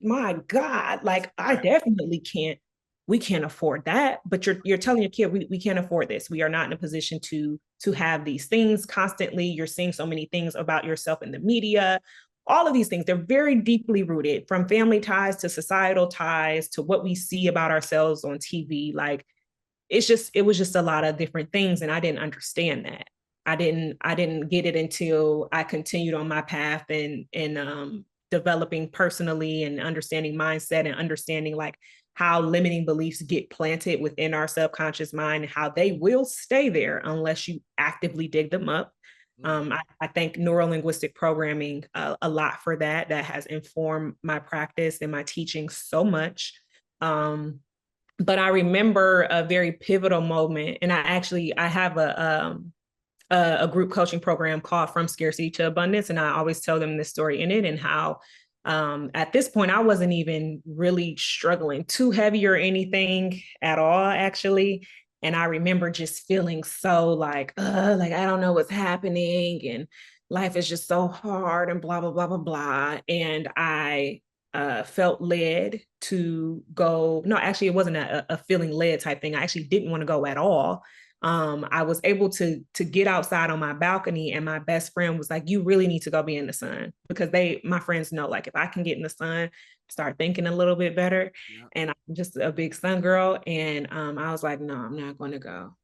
my God, like I definitely can't. We can't afford that. But you're telling your kid, we can't afford this. We are not in a position to have these things constantly. You're seeing so many things about yourself in the media. All of these things, they're very deeply rooted, from family ties to societal ties to what we see about ourselves on TV. Like it was just a lot of different things. And I didn't understand that. I didn't get it until I continued on my path and developing personally and understanding mindset and understanding like how limiting beliefs get planted within our subconscious mind and how they will stay there unless you actively dig them up. I thank neuro-linguistic programming a lot for that. That has informed my practice and my teaching so much. But I remember a very pivotal moment, and I have a group coaching program called From Scarcity to Abundance. And I always tell them this story in it and how at this point, I wasn't even really struggling too heavy or anything at all, actually. And I remember just feeling so like I don't know what's happening and life is just so hard and blah, blah, blah, blah, blah. And I felt led to go. No, actually, it wasn't a feeling led type thing. I actually didn't want to go at all. I was able to get outside on my balcony, and my best friend was like, you really need to go be in the sun, because my friends know, like, if I can get in the sun, start thinking a little bit better. Yeah. And I'm just a big sun girl. And I was like, no, I'm not going to go.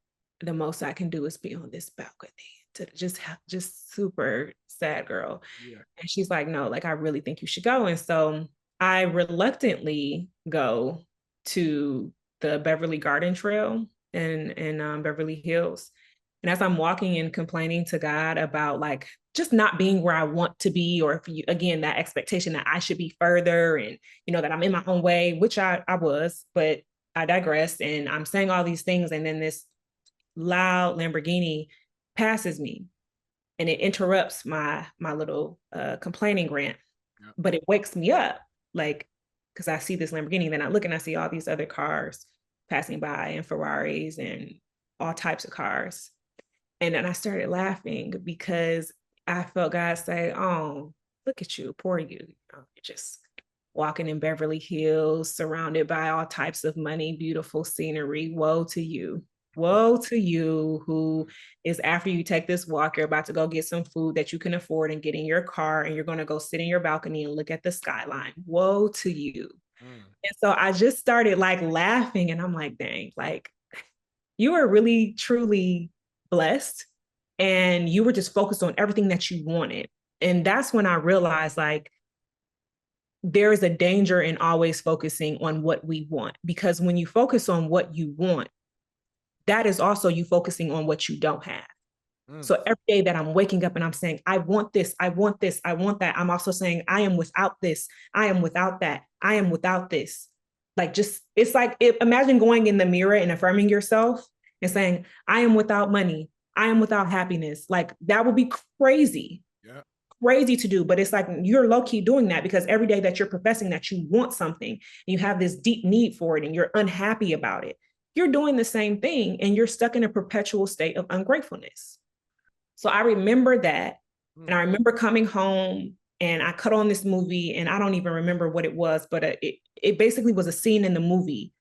The most I can do is be on this balcony to just super sad girl. Yeah. And she's like, no, like, I really think you should go. And so I reluctantly go to the Beverly Garden Trail in Beverly Hills. And as I'm walking and complaining to God about like just not being where I want to be, or again, that expectation that I should be further and, that I'm in my own way, which I was, but I digress. And I'm saying all these things. And then this loud Lamborghini passes me and it interrupts my little complaining rant. Yep. But it wakes me up, like, because I see this Lamborghini, then I look and I see all these other cars passing by, and Ferraris and all types of cars. And then I started laughing because I felt God say, oh, look at you, poor you. You're just walking in Beverly Hills, surrounded by all types of money, beautiful scenery. Woe to you. Woe to you who is, after you take this walk, you're about to go get some food that you can afford and get in your car, and you're going to go sit in your balcony and look at the skyline. Woe to you. And so I just started like laughing, and I'm like, dang, like you are really, truly blessed, and you were just focused on everything that you wanted. And that's when I realized, like, there is a danger in always focusing on what we want, because when you focus on what you want, that is also you focusing on what you don't have. So every day that I'm waking up and I'm saying, I want this, I want this, I want that, I'm also saying, I am without this, I am without that, I am without this. Like, just, it's like, imagine going in the mirror and affirming yourself and saying, I am without money, I am without happiness. Like, that would be crazy. Yeah. crazy to do, but it's like you're low-key doing that because every day that you're professing that you want something, you have this deep need for it and you're unhappy about it, you're doing the same thing and you're stuck in a perpetual state of ungratefulness. So I remember that. And I remember coming home and I cut on this movie and I don't even remember what it was, but it basically was a scene in the movie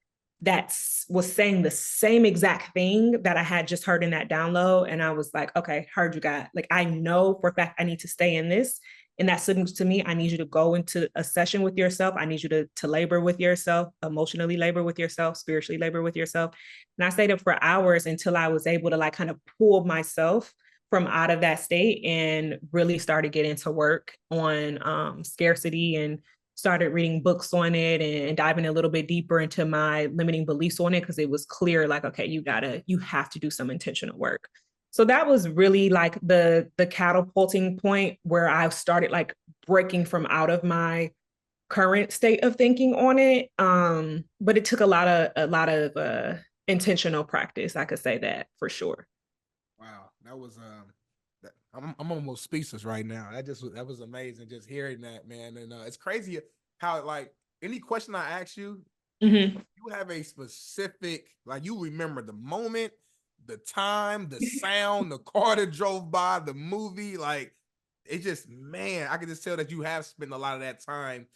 that was saying the same exact thing that I had just heard in that download. And I was like, okay, heard you, God. Like, I know for a fact I need to stay in this. And that signals to me, I need you to go into a session with yourself. I need you to labor with yourself, emotionally labor with yourself, spiritually labor with yourself. And I stayed up for hours until I was able to like kind of pull myself from out of that state and really started getting to work on scarcity and started reading books on it and diving a little bit deeper into my limiting beliefs on it, because it was clear like, okay, you have to do some intentional work. So that was really like the catapulting point where I started like breaking from out of my current state of thinking on it. But it took a lot of intentional practice. I could say that for sure. Wow, that was I'm almost speechless right now. That was amazing just hearing that, man. And it's crazy how like any question I ask you, you have a specific, like you remember the moment, the time, the sound, the car that drove by, the movie. Like it just, man, I can just tell that you have spent a lot of that time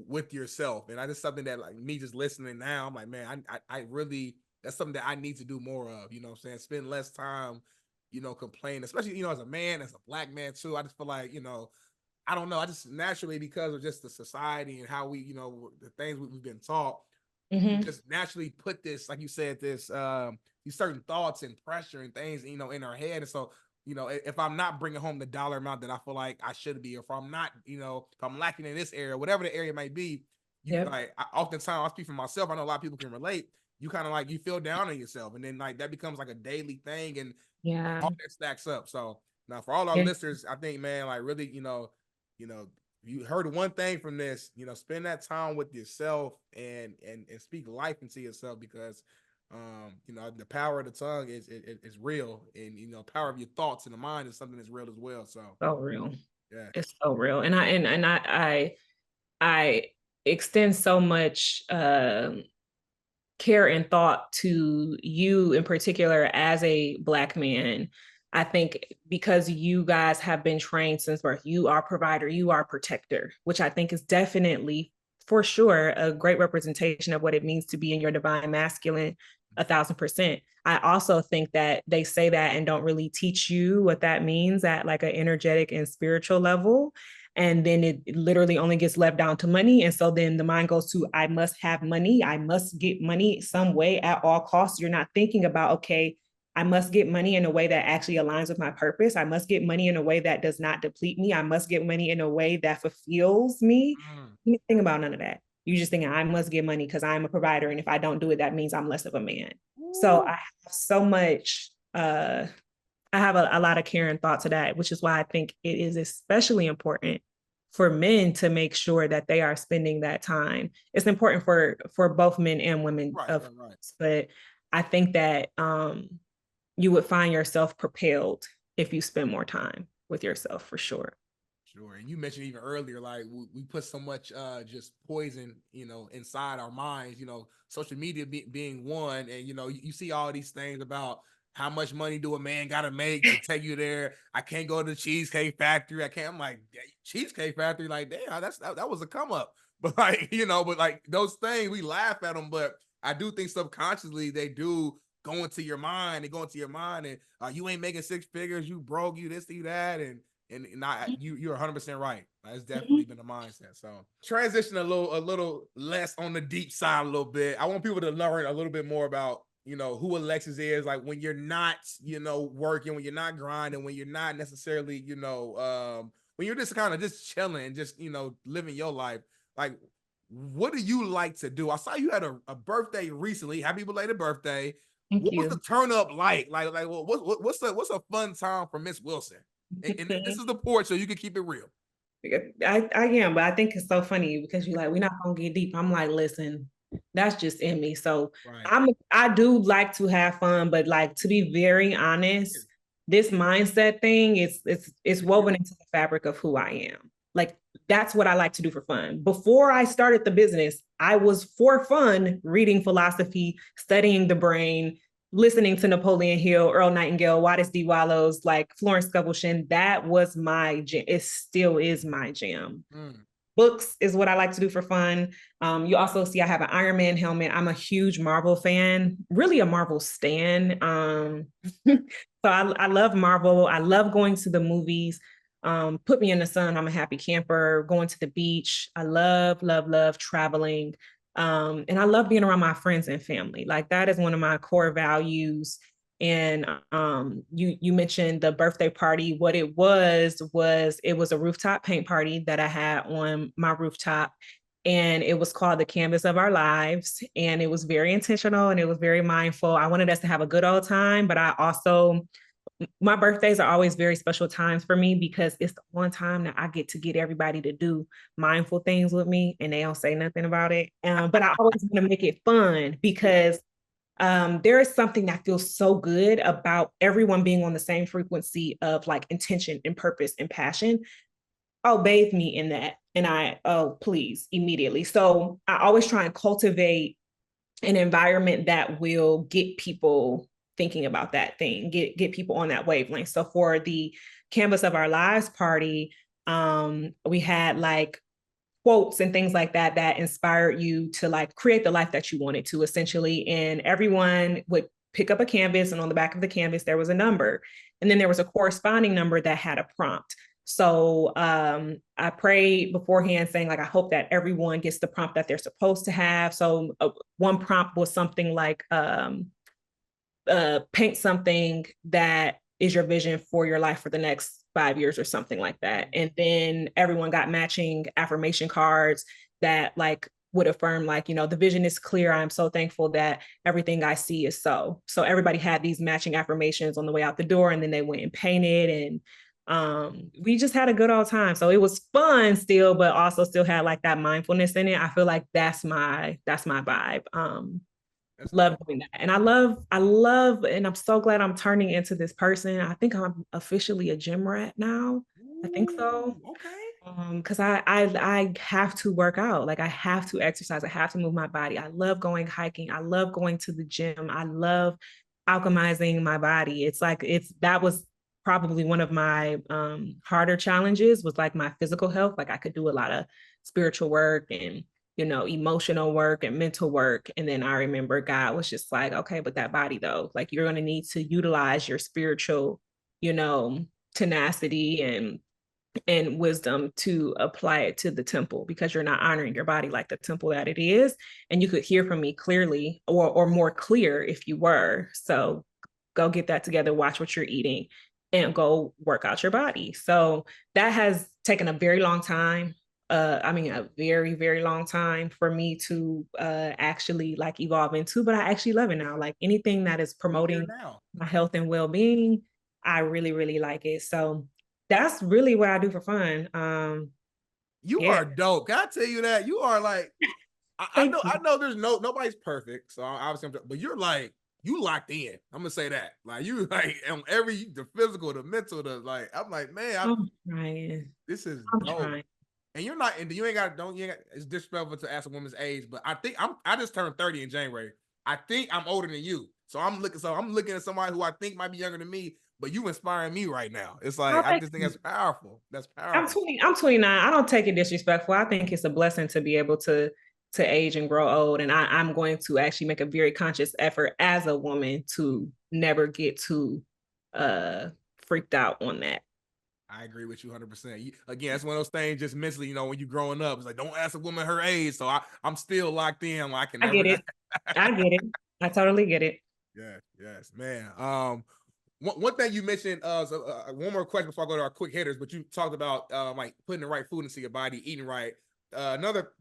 with yourself. And I just something that like me just listening now, I'm like, man, I really, that's something that I need to do more of, you know what I'm saying? Spend less time, you know, complain, especially, you know, as a man, as a black man too. I just feel like, you know, I don't know. I just naturally, because of just the society and how we, you know, the things we've been taught, we just naturally put this, like you said, these certain thoughts and pressure and things, you know, in our head. And so, you know, if I'm not bringing home the dollar amount that I feel like I should be, or if I'm not, you know, if I'm lacking in this area, whatever the area might be, like, oftentimes I speak for myself. I know a lot of people can relate. You kind of like, you feel down on yourself, and then like that becomes like a daily thing, and all that stacks up. So now for all our listeners, I think, man, like really, you know, you heard one thing from this, you know, spend that time with yourself and speak life into yourself, because you know, the power of the tongue is real, and you know, power of your thoughts and the mind is something that's real as well. So real. Yeah, it's so real. And I extend so much care and thought to you in particular as a Black man. I think because you guys have been trained since birth, you are provider, you are protector, which I think is definitely, for sure, a great representation of what it means to be in your divine masculine, 1,000%. I also think that they say that and don't really teach you what that means at like an energetic and spiritual level. And then it literally only gets left down to money. And so then the mind goes to, I must have money. I must get money some way at all costs. You're not thinking about, okay, I must get money in a way that actually aligns with my purpose. I must get money in a way that does not deplete me. I must get money in a way that fulfills me. You think about none of that. You just think I must get money because I'm a provider. And if I don't do it, that means I'm less of a man. So I have so much, I have a lot of care and thought to that, which is why I think it is especially important for men to make sure that they are spending that time. It's important for both men and women, right. But I think that you would find yourself propelled if you spend more time with yourself, for sure. Sure. And you mentioned even earlier, like we put so much just poison, you know, inside our minds, you know, social media being one. And, you know, you see all these things about how much money do a man got to make to take you there? I can't go to the Cheesecake Factory. I can't. I'm like, Cheesecake Factory, like, damn, that was a come up. But like, you know, but like those things, we laugh at them. But I do think subconsciously they do go into your mind. They go into your mind, and you ain't making six figures. You broke. You this, you that, and you're 100% right. It's definitely been a mindset. So transition a little less on the deep side a little bit. I want people to learn a little bit more about, you know, who Alexis is, like when you're not, you know, working, when you're not grinding, when you're not necessarily, you know, when you're just kind of just chilling, just, you know, living your life. Like, what do you like to do? I saw you had a birthday recently. Happy belated birthday. What was the turn up like? Like, well, what's a fun time for Miss Wilson? And this is the Porch, so you can keep it real. I am, but I think it's so funny because you're like, we're not gonna get deep. I'm like, listen, that's just in me. So I do like to have fun, but like, to be very honest, this mindset thing, it's woven into the fabric of who I am. Like, that's what I like to do for fun. Before I started the business, I was for fun reading philosophy, studying the brain, listening to Napoleon Hill, Earl Nightingale, Wattis D. Wallows, like Florence Scovel Shinn. That was my jam. It still is my jam. Books is what I like to do for fun. You also see I have an Iron Man helmet. I'm a huge Marvel fan, really a Marvel stan. So I love Marvel. I love going to the movies. Put me in the sun, I'm a happy camper. Going to the beach. I love, love, love traveling. And I love being around my friends and family. Like, that is one of my core values. And you mentioned the birthday party. What it was it was a rooftop paint party that I had on my rooftop, and it was called The Canvas of Our Lives. And it was very intentional and it was very mindful. I wanted us to have a good old time, but I also, my birthdays are always very special times for me because it's the one time that I get to get everybody to do mindful things with me, and they don't say nothing about it. But I always want to make it fun because there is something that feels so good about everyone being on the same frequency of like intention and purpose and passion. Oh, bathe me in that. And oh, please, immediately. So I always try and cultivate an environment that will get people thinking about that thing, get people on that wavelength. So for the Canvas of Our Lives party, we had like quotes and things like that that inspired you to like create the life that you wanted to, essentially. And everyone would pick up a canvas, and on the back of the canvas there was a number, and then there was a corresponding number that had a prompt. So I prayed beforehand saying, like, I hope that everyone gets the prompt that they're supposed to have. So one prompt was something like paint something that is your vision for your life for the next 5 years or something like that. And then everyone got matching affirmation cards that like would affirm, like, you know, the vision is clear. I'm so thankful that everything I see is so. So everybody had these matching affirmations on the way out the door, and then they went and painted, and we just had a good old time. So it was fun still, but also still had like that mindfulness in it. I feel like that's my vibe. Love doing that. And I love, and I'm so glad I'm turning into this person. I think I'm officially a gym rat now. I think so. Okay. Because I have to work out. Like, I have to exercise. I have to move my body. I love going hiking. I love going to the gym. I love alchemizing my body. It's like, that was probably one of my harder challenges, was like my physical health. Like, I could do a lot of spiritual work and, you know, emotional work and mental work. And then I remember God was just like, okay, but that body though, like, you're going to need to utilize your spiritual, you know, tenacity and wisdom to apply it to the temple, because you're not honoring your body like the temple that it is. And you could hear from me clearly, or more clear if you were. So go get that together, watch what you're eating, and go work out your body. So that has taken a very long time. A very, very long time for me to actually like evolve into, but I actually love it now. Like, anything that is promoting my health and well-being, I really, really like it. So that's really what I do for fun. You are dope. Can I tell you that? You are like, I know there's nobody's perfect. So obviously, but you're like, you locked in. I'm gonna say that. Like, you like on the physical, the mental, the like, I'm like, man, I'm trying. This is I'm dope. trying. And you're not, and you ain't got, it's disrespectful to ask a woman's age, but I think I just turned 30 in January. I think I'm older than you. So I'm looking at somebody who I think might be younger than me, but you inspiring me right now. It's like, I just think that's powerful. That's powerful. I'm 29. I don't take it disrespectful. I think it's a blessing to be able to age and grow old. And I'm going to actually make a very conscious effort as a woman to never get too freaked out on that. I agree with you 100%. Again, that's one of those things just mentally, you know, when you're growing up, it's like, don't ask a woman her age. So I'm still locked in. Like, I get it. I get it. I totally get it. Yes, man. One thing you mentioned, one more question before I go to our quick hitters, but you talked about like putting the right food into your body, eating right. Another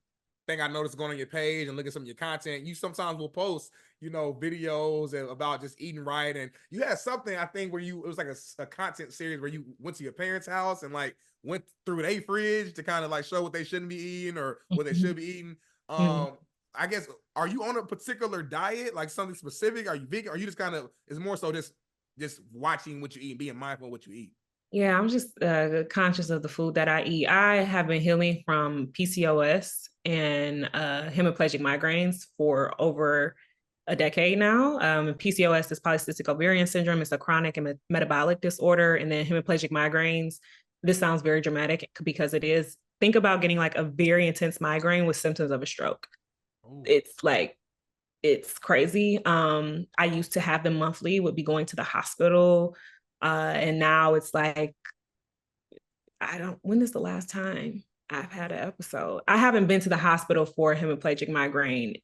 thing I noticed going on your page and looking at some of your content, you sometimes will post, you know, videos about just eating right. And you had something, I think, where it was like a content series where you went to your parents' house and like went through their fridge to kind of like show what they shouldn't be eating or what they should be eating. I guess, are you on a particular diet, like something specific? Are you vegan? Or are you just kind of, it's more so just just watching what you eat and being mindful of what you eat? Yeah, I'm just conscious of the food that I eat. I have been healing from PCOS and hemiplegic migraines for over a decade now. PCOS is polycystic ovarian syndrome. It's a chronic and metabolic disorder. And then hemiplegic migraines, this sounds very dramatic because it is. Think about getting like a very intense migraine with symptoms of a stroke. Ooh. It's crazy. I used to have them monthly, would be going to the hospital. And now it's like, when is the last time I've had an episode? I haven't been to the hospital for hemiplegic migraine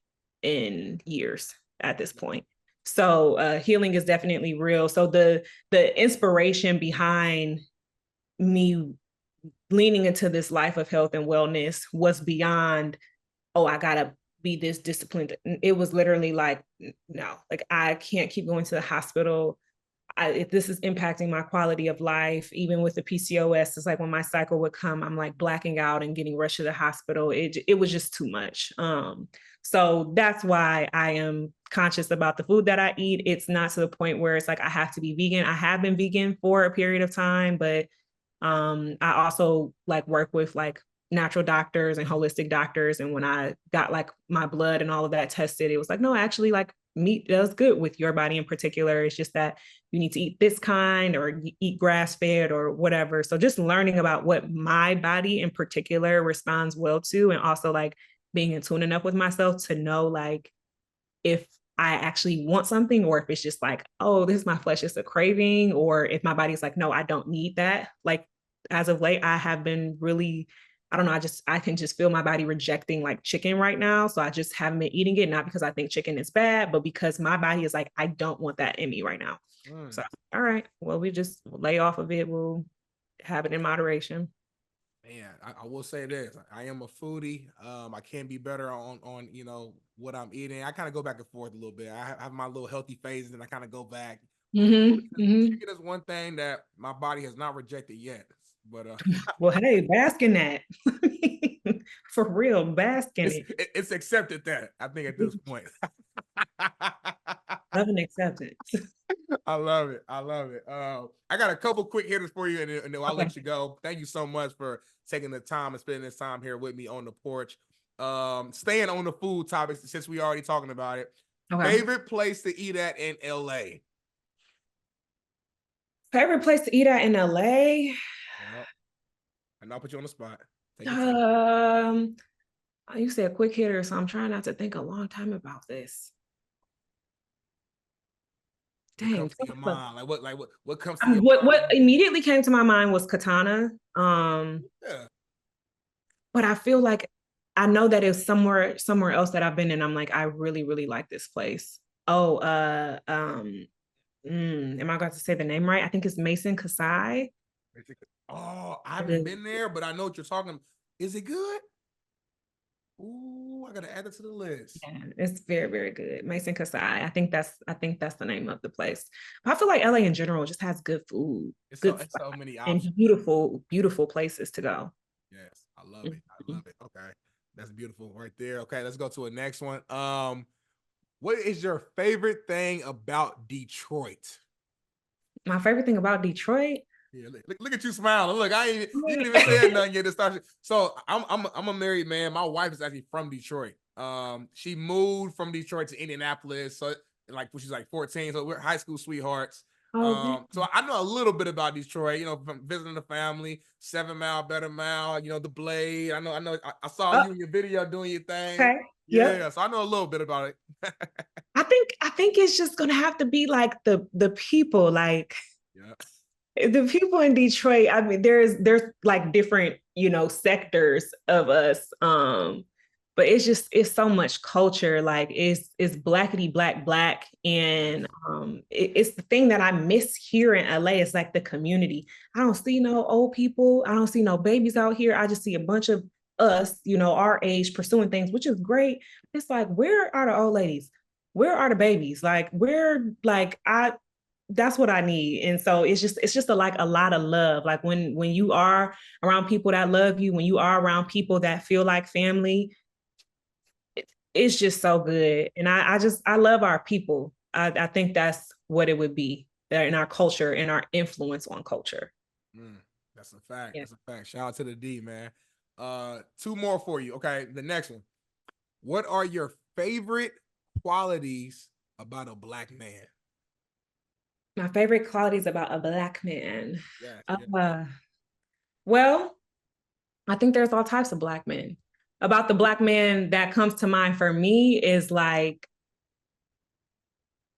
in years at this point. So healing is definitely real. So the inspiration behind me leaning into this life of health and wellness was beyond, oh, I gotta be this disciplined. It was literally like, no, like I can't keep going to the hospital. If this is impacting my quality of life, even with the PCOS, it's like when my cycle would come, I'm like blacking out and getting rushed to the hospital. It was just too much. So that's why I am conscious about the food that I eat. It's not to the point where it's like I have to be vegan. I have been vegan for a period of time, but I also like work with like natural doctors and holistic doctors. And when I got like my blood and all of that tested, it was like, no, actually like meat does good with your body in particular. It's just that you need to eat this kind or eat grass fed or whatever. So just learning about what my body in particular responds well to, and also like being in tune enough with myself to know like if I actually want something, or if it's just like, oh, this is my flesh, it's a craving, or if my body's like, no, I don't need that. Like as of late, I have been really, I don't know, I can just feel my body rejecting like chicken right now. So I just haven't been eating it, not because I think chicken is bad, but because my body is like, I don't want that in me right now. So, all right, well, we just lay off of it. We'll have it in moderation. Man, I will say this. I am a foodie. I can be better on you know, what I'm eating. I kind of go back and forth a little bit. I have my little healthy phases and I kind of go back. Chicken is one thing that my body has not rejected yet. But well, hey, bask in that. For real, bask in it. It's accepted that, I think, at this point. Love and acceptance. I love it. I love it. I got a couple quick hitters for you, and then I'll let you go. Thank you so much for taking the time and spending this time here with me on the porch. Staying on the food topics, since we already talking about it. Okay. Favorite place to eat at in LA? Favorite place to eat at in LA? Yep. And I'll put you on the spot. You said quick hitter, so I'm trying not to think a long time about this. Dang, what comes to your mind? What comes to your mind? What immediately came to my mind was Katana. Yeah. But I feel like I know that it's somewhere else that I've been in. I'm like, I really, really like this place. Oh, am I going to say the name right? I think it's Mason Kasai. Oh, I haven't been there, but I know what you're talking. Is it good? Ooh, I gotta add it to the list. Yeah, it's very, very good. Mason Kasai. I think that's the name of the place. I feel like LA in general just has good food. It's so many options. And beautiful, beautiful places to go. Yes, I love it. I love it. Okay. That's beautiful right there. Okay, let's go to a next one. What is your favorite thing about Detroit? My favorite thing about Detroit? Yeah, look at you smiling. Look, you didn't even say nothing yet to start. So I'm a married man. My wife is actually from Detroit. She moved from Detroit to Indianapolis. So like when she's like 14. So we're high school sweethearts. So I know a little bit about Detroit, you know, from visiting the family, 7 Mile, Better Mile, you know, the Blade. I know I saw you in your video doing your thing. Okay. Yeah. Yep. So I know a little bit about it. I think it's just gonna have to be like the people, like the people in Detroit. I mean, there's like different, you know, sectors of us. But it's so much culture. Like it's blackity black. And it's the thing that I miss here in LA. It's like the community. I don't see no old people. I don't see no babies out here. I just see a bunch of us, you know, our age pursuing things, which is great. It's like, where are the old ladies? Where are the babies? Like, that's what I need. And so it's just a lot of love. Like when you are around people that love you, when you are around people that feel like family, it's just so good. And I love our people. I think that's what it would be. in our culture and our influence on culture. That's a fact. Yeah. That's a fact. Shout out to the D, man. Two more for you. Okay, the next one. What are your favorite qualities about a Black man? My favorite qualities about a Black man. Yeah. Well, I think there's all types of Black men. About the Black man that comes to mind for me is like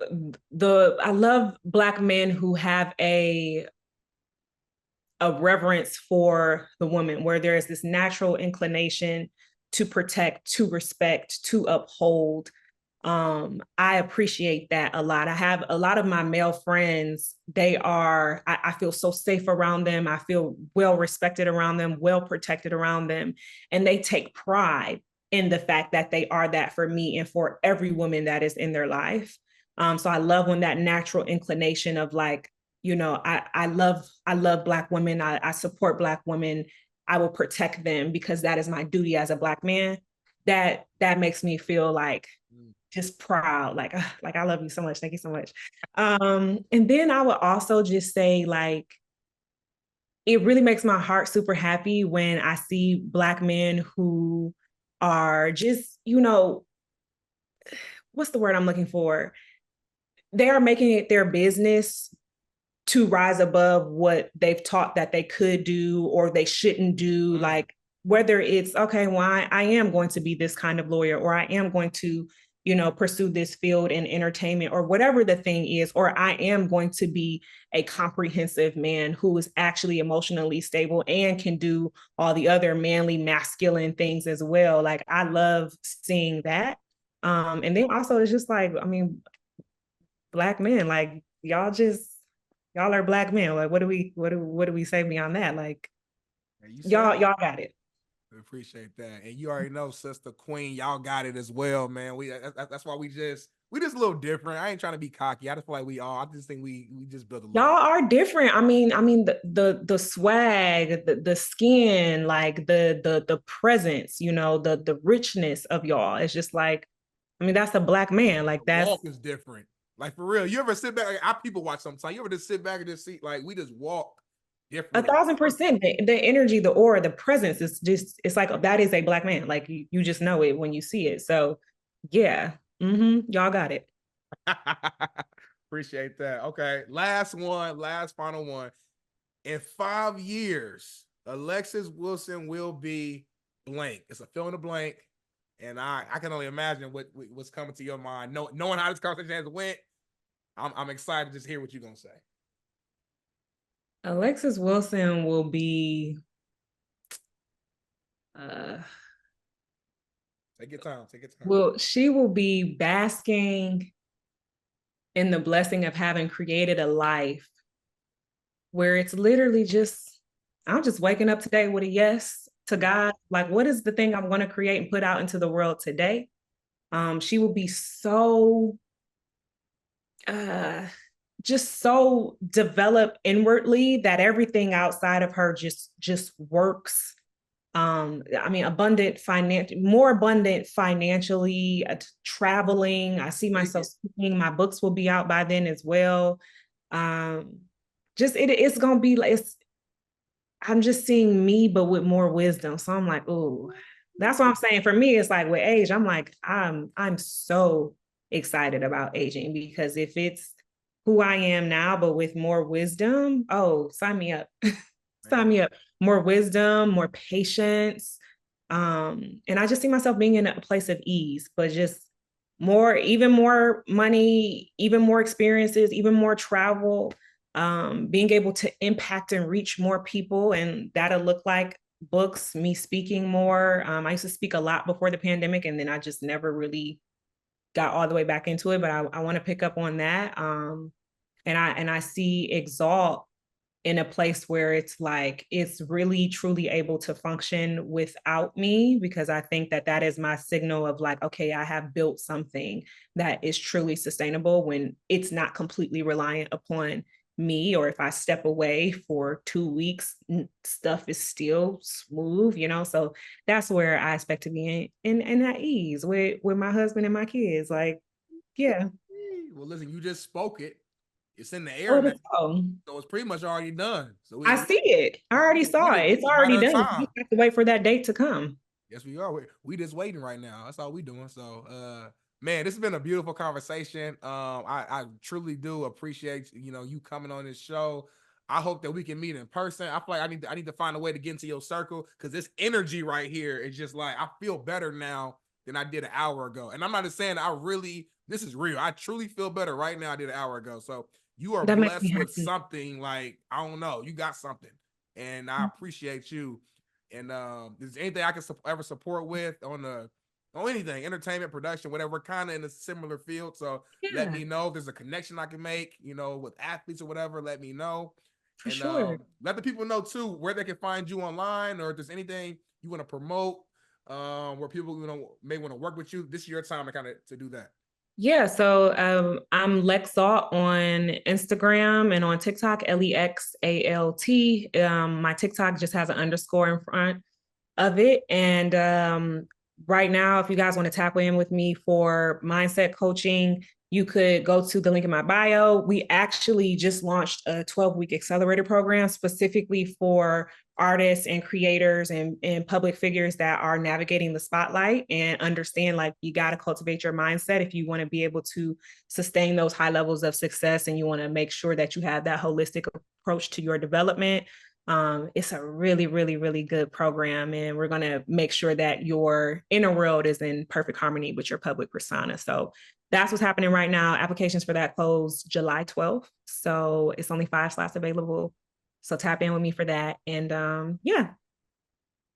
I love Black men who have a reverence for the woman, where there is this natural inclination to protect, to respect, to uphold. I appreciate that a lot. I have a lot of my male friends, I feel so safe around them. I feel well respected around them, well protected around them. And they take pride in the fact that they are that for me and for every woman that is in their life. So I love when that natural inclination of like, I love Black women. I support Black women. I will protect them because that is my duty as a Black man. That makes me feel like just proud, like I love you so much. Thank you so much. And then I would also just say, like, it really makes my heart super happy when I see Black men who are just, what's the word I'm looking for? They are making it their business to rise above what they've taught that they could do or they shouldn't do. Like, whether it's, okay, well, I am going to be this kind of lawyer, or I am going to, pursue this field in entertainment, or whatever the thing is, or I am going to be a comprehensive man who is actually emotionally stable and can do all the other manly, masculine things as well. Like, I love seeing that. And then also it's just like, I mean, Black men, like, y'all are Black men. Like, what do we say beyond that? Like, y'all got it. I appreciate that. And you already know, sister queen, y'all got it as well, man. That's why we just a little different. I ain't trying to be cocky. I just feel like we are. I just think we just build a little. Y'all are different. I mean the swag, the skin, like the presence, the richness of y'all. It's just like, I mean, that's a Black man. Like, the that's walk is different. Like, for real. You ever sit back? Like, I people watch sometimes. You ever just sit back and just see, like, we just walk different. 1,000%. The energy, the aura, the presence is just, it's like, that is a Black man. Like, you just know it when you see it. So yeah. Y'all got it. Appreciate that. Okay. Last final one. In 5 years, Alexis Wilson will be blank. It's a fill in the blank. And I can only imagine what's coming to your mind. Knowing how this conversation has went, I'm excited to just hear what you're going to say. Alexis Wilson will be Take your time. Well, she will be basking in the blessing of having created a life where it's literally just, I'm just waking up today with a yes to God. Like, what is the thing I'm going to create and put out into the world today? She will be so just so developed inwardly that everything outside of her just works. I mean, more abundant financially, traveling. I see myself speaking. My books will be out by then as well. It's gonna be like, I'm just seeing me, but with more wisdom. So I'm like, oh, that's what I'm saying. For me, it's like with age, I'm like, I'm so excited about aging, because if it's who I am now, but with more wisdom, oh, sign me up. Sign me up. More wisdom, more patience. And I just see myself being in a place of ease, but just even more money, even more experiences, even more travel, being able to impact and reach more people. And that'll look like books, me speaking more. I used to speak a lot before the pandemic, and then I just never really got all the way back into it, but I want to pick up on that. And I see Exalt in a place where it's like, it's really truly able to function without me, because I think that is my signal of like, okay, I have built something that is truly sustainable when it's not completely reliant upon me. Or if I step away for 2 weeks, stuff is still smooth, so that's where I expect to be in at ease with my husband and my kids. Like, yeah. Well, listen, you just spoke it. It's in the air now. Oh, So it's pretty much already done. So I see it. I already saw it. It's already done. You just have to wait for that date to come. Yes, we are. We just waiting right now. That's all we doing. So, man, this has been a beautiful conversation. I truly do appreciate, you coming on this show. I hope that we can meet in person. I feel like I need to find a way to get into your circle, because this energy right here is just like, I feel better now than I did an hour ago. And I'm not just saying this is real. I truly feel better right now I did an hour ago. So you are blessed with something, like, I don't know, you got something, and I appreciate you. And is there anything I can ever support with on anything, entertainment, production, whatever, kind of in a similar field? So let me know if there's a connection I can make, with athletes or whatever. Let me know. For sure. Let the people know too where they can find you online, or if there's anything you want to promote, where people may want to work with you. This is your time to do that. Yeah, so I'm Lexalt on Instagram and on TikTok, LEXALT. My TikTok just has an underscore in front of it. And right now, if you guys want to tap in with me for mindset coaching, you could go to the link in my bio. We actually just launched a 12-week accelerator program specifically for artists and creators and public figures that are navigating the spotlight and understand, like, you got to cultivate your mindset if you want to be able to sustain those high levels of success, and you want to make sure that you have that holistic approach to your development. It's a really, really, really good program, and we're going to make sure that your inner world is in perfect harmony with your public persona. So that's what's happening right now. Applications for that close July 12th. So it's only 5 slots available. So tap in with me for that. And yeah.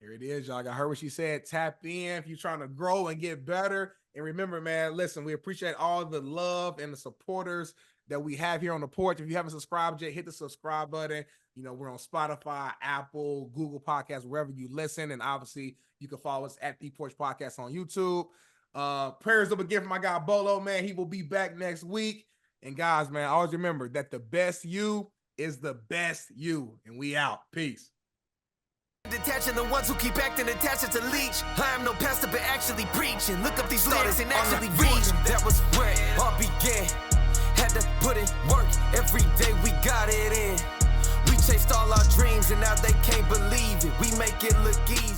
Here it is, y'all. I heard what she said. Tap in if you're trying to grow and get better. And remember, man, listen, we appreciate all the love and the supporters that we have here on the Porch. If you haven't subscribed yet, hit the subscribe button. We're on Spotify, Apple, Google Podcasts, wherever you listen. And obviously, you can follow us at The Porch Podcast on YouTube. Prayers up again for my guy Bolo, man. He will be back next week. And guys, man, always remember that the best you is the best you. And we out. Peace. Detaching the ones who keep acting attached to leech. I am no pastor, but actually preaching. Look up these letters and actually read. That was where it all began. Had to put in work. Every day we got it in. We chased all our dreams and now they can't believe it. We make it look easy.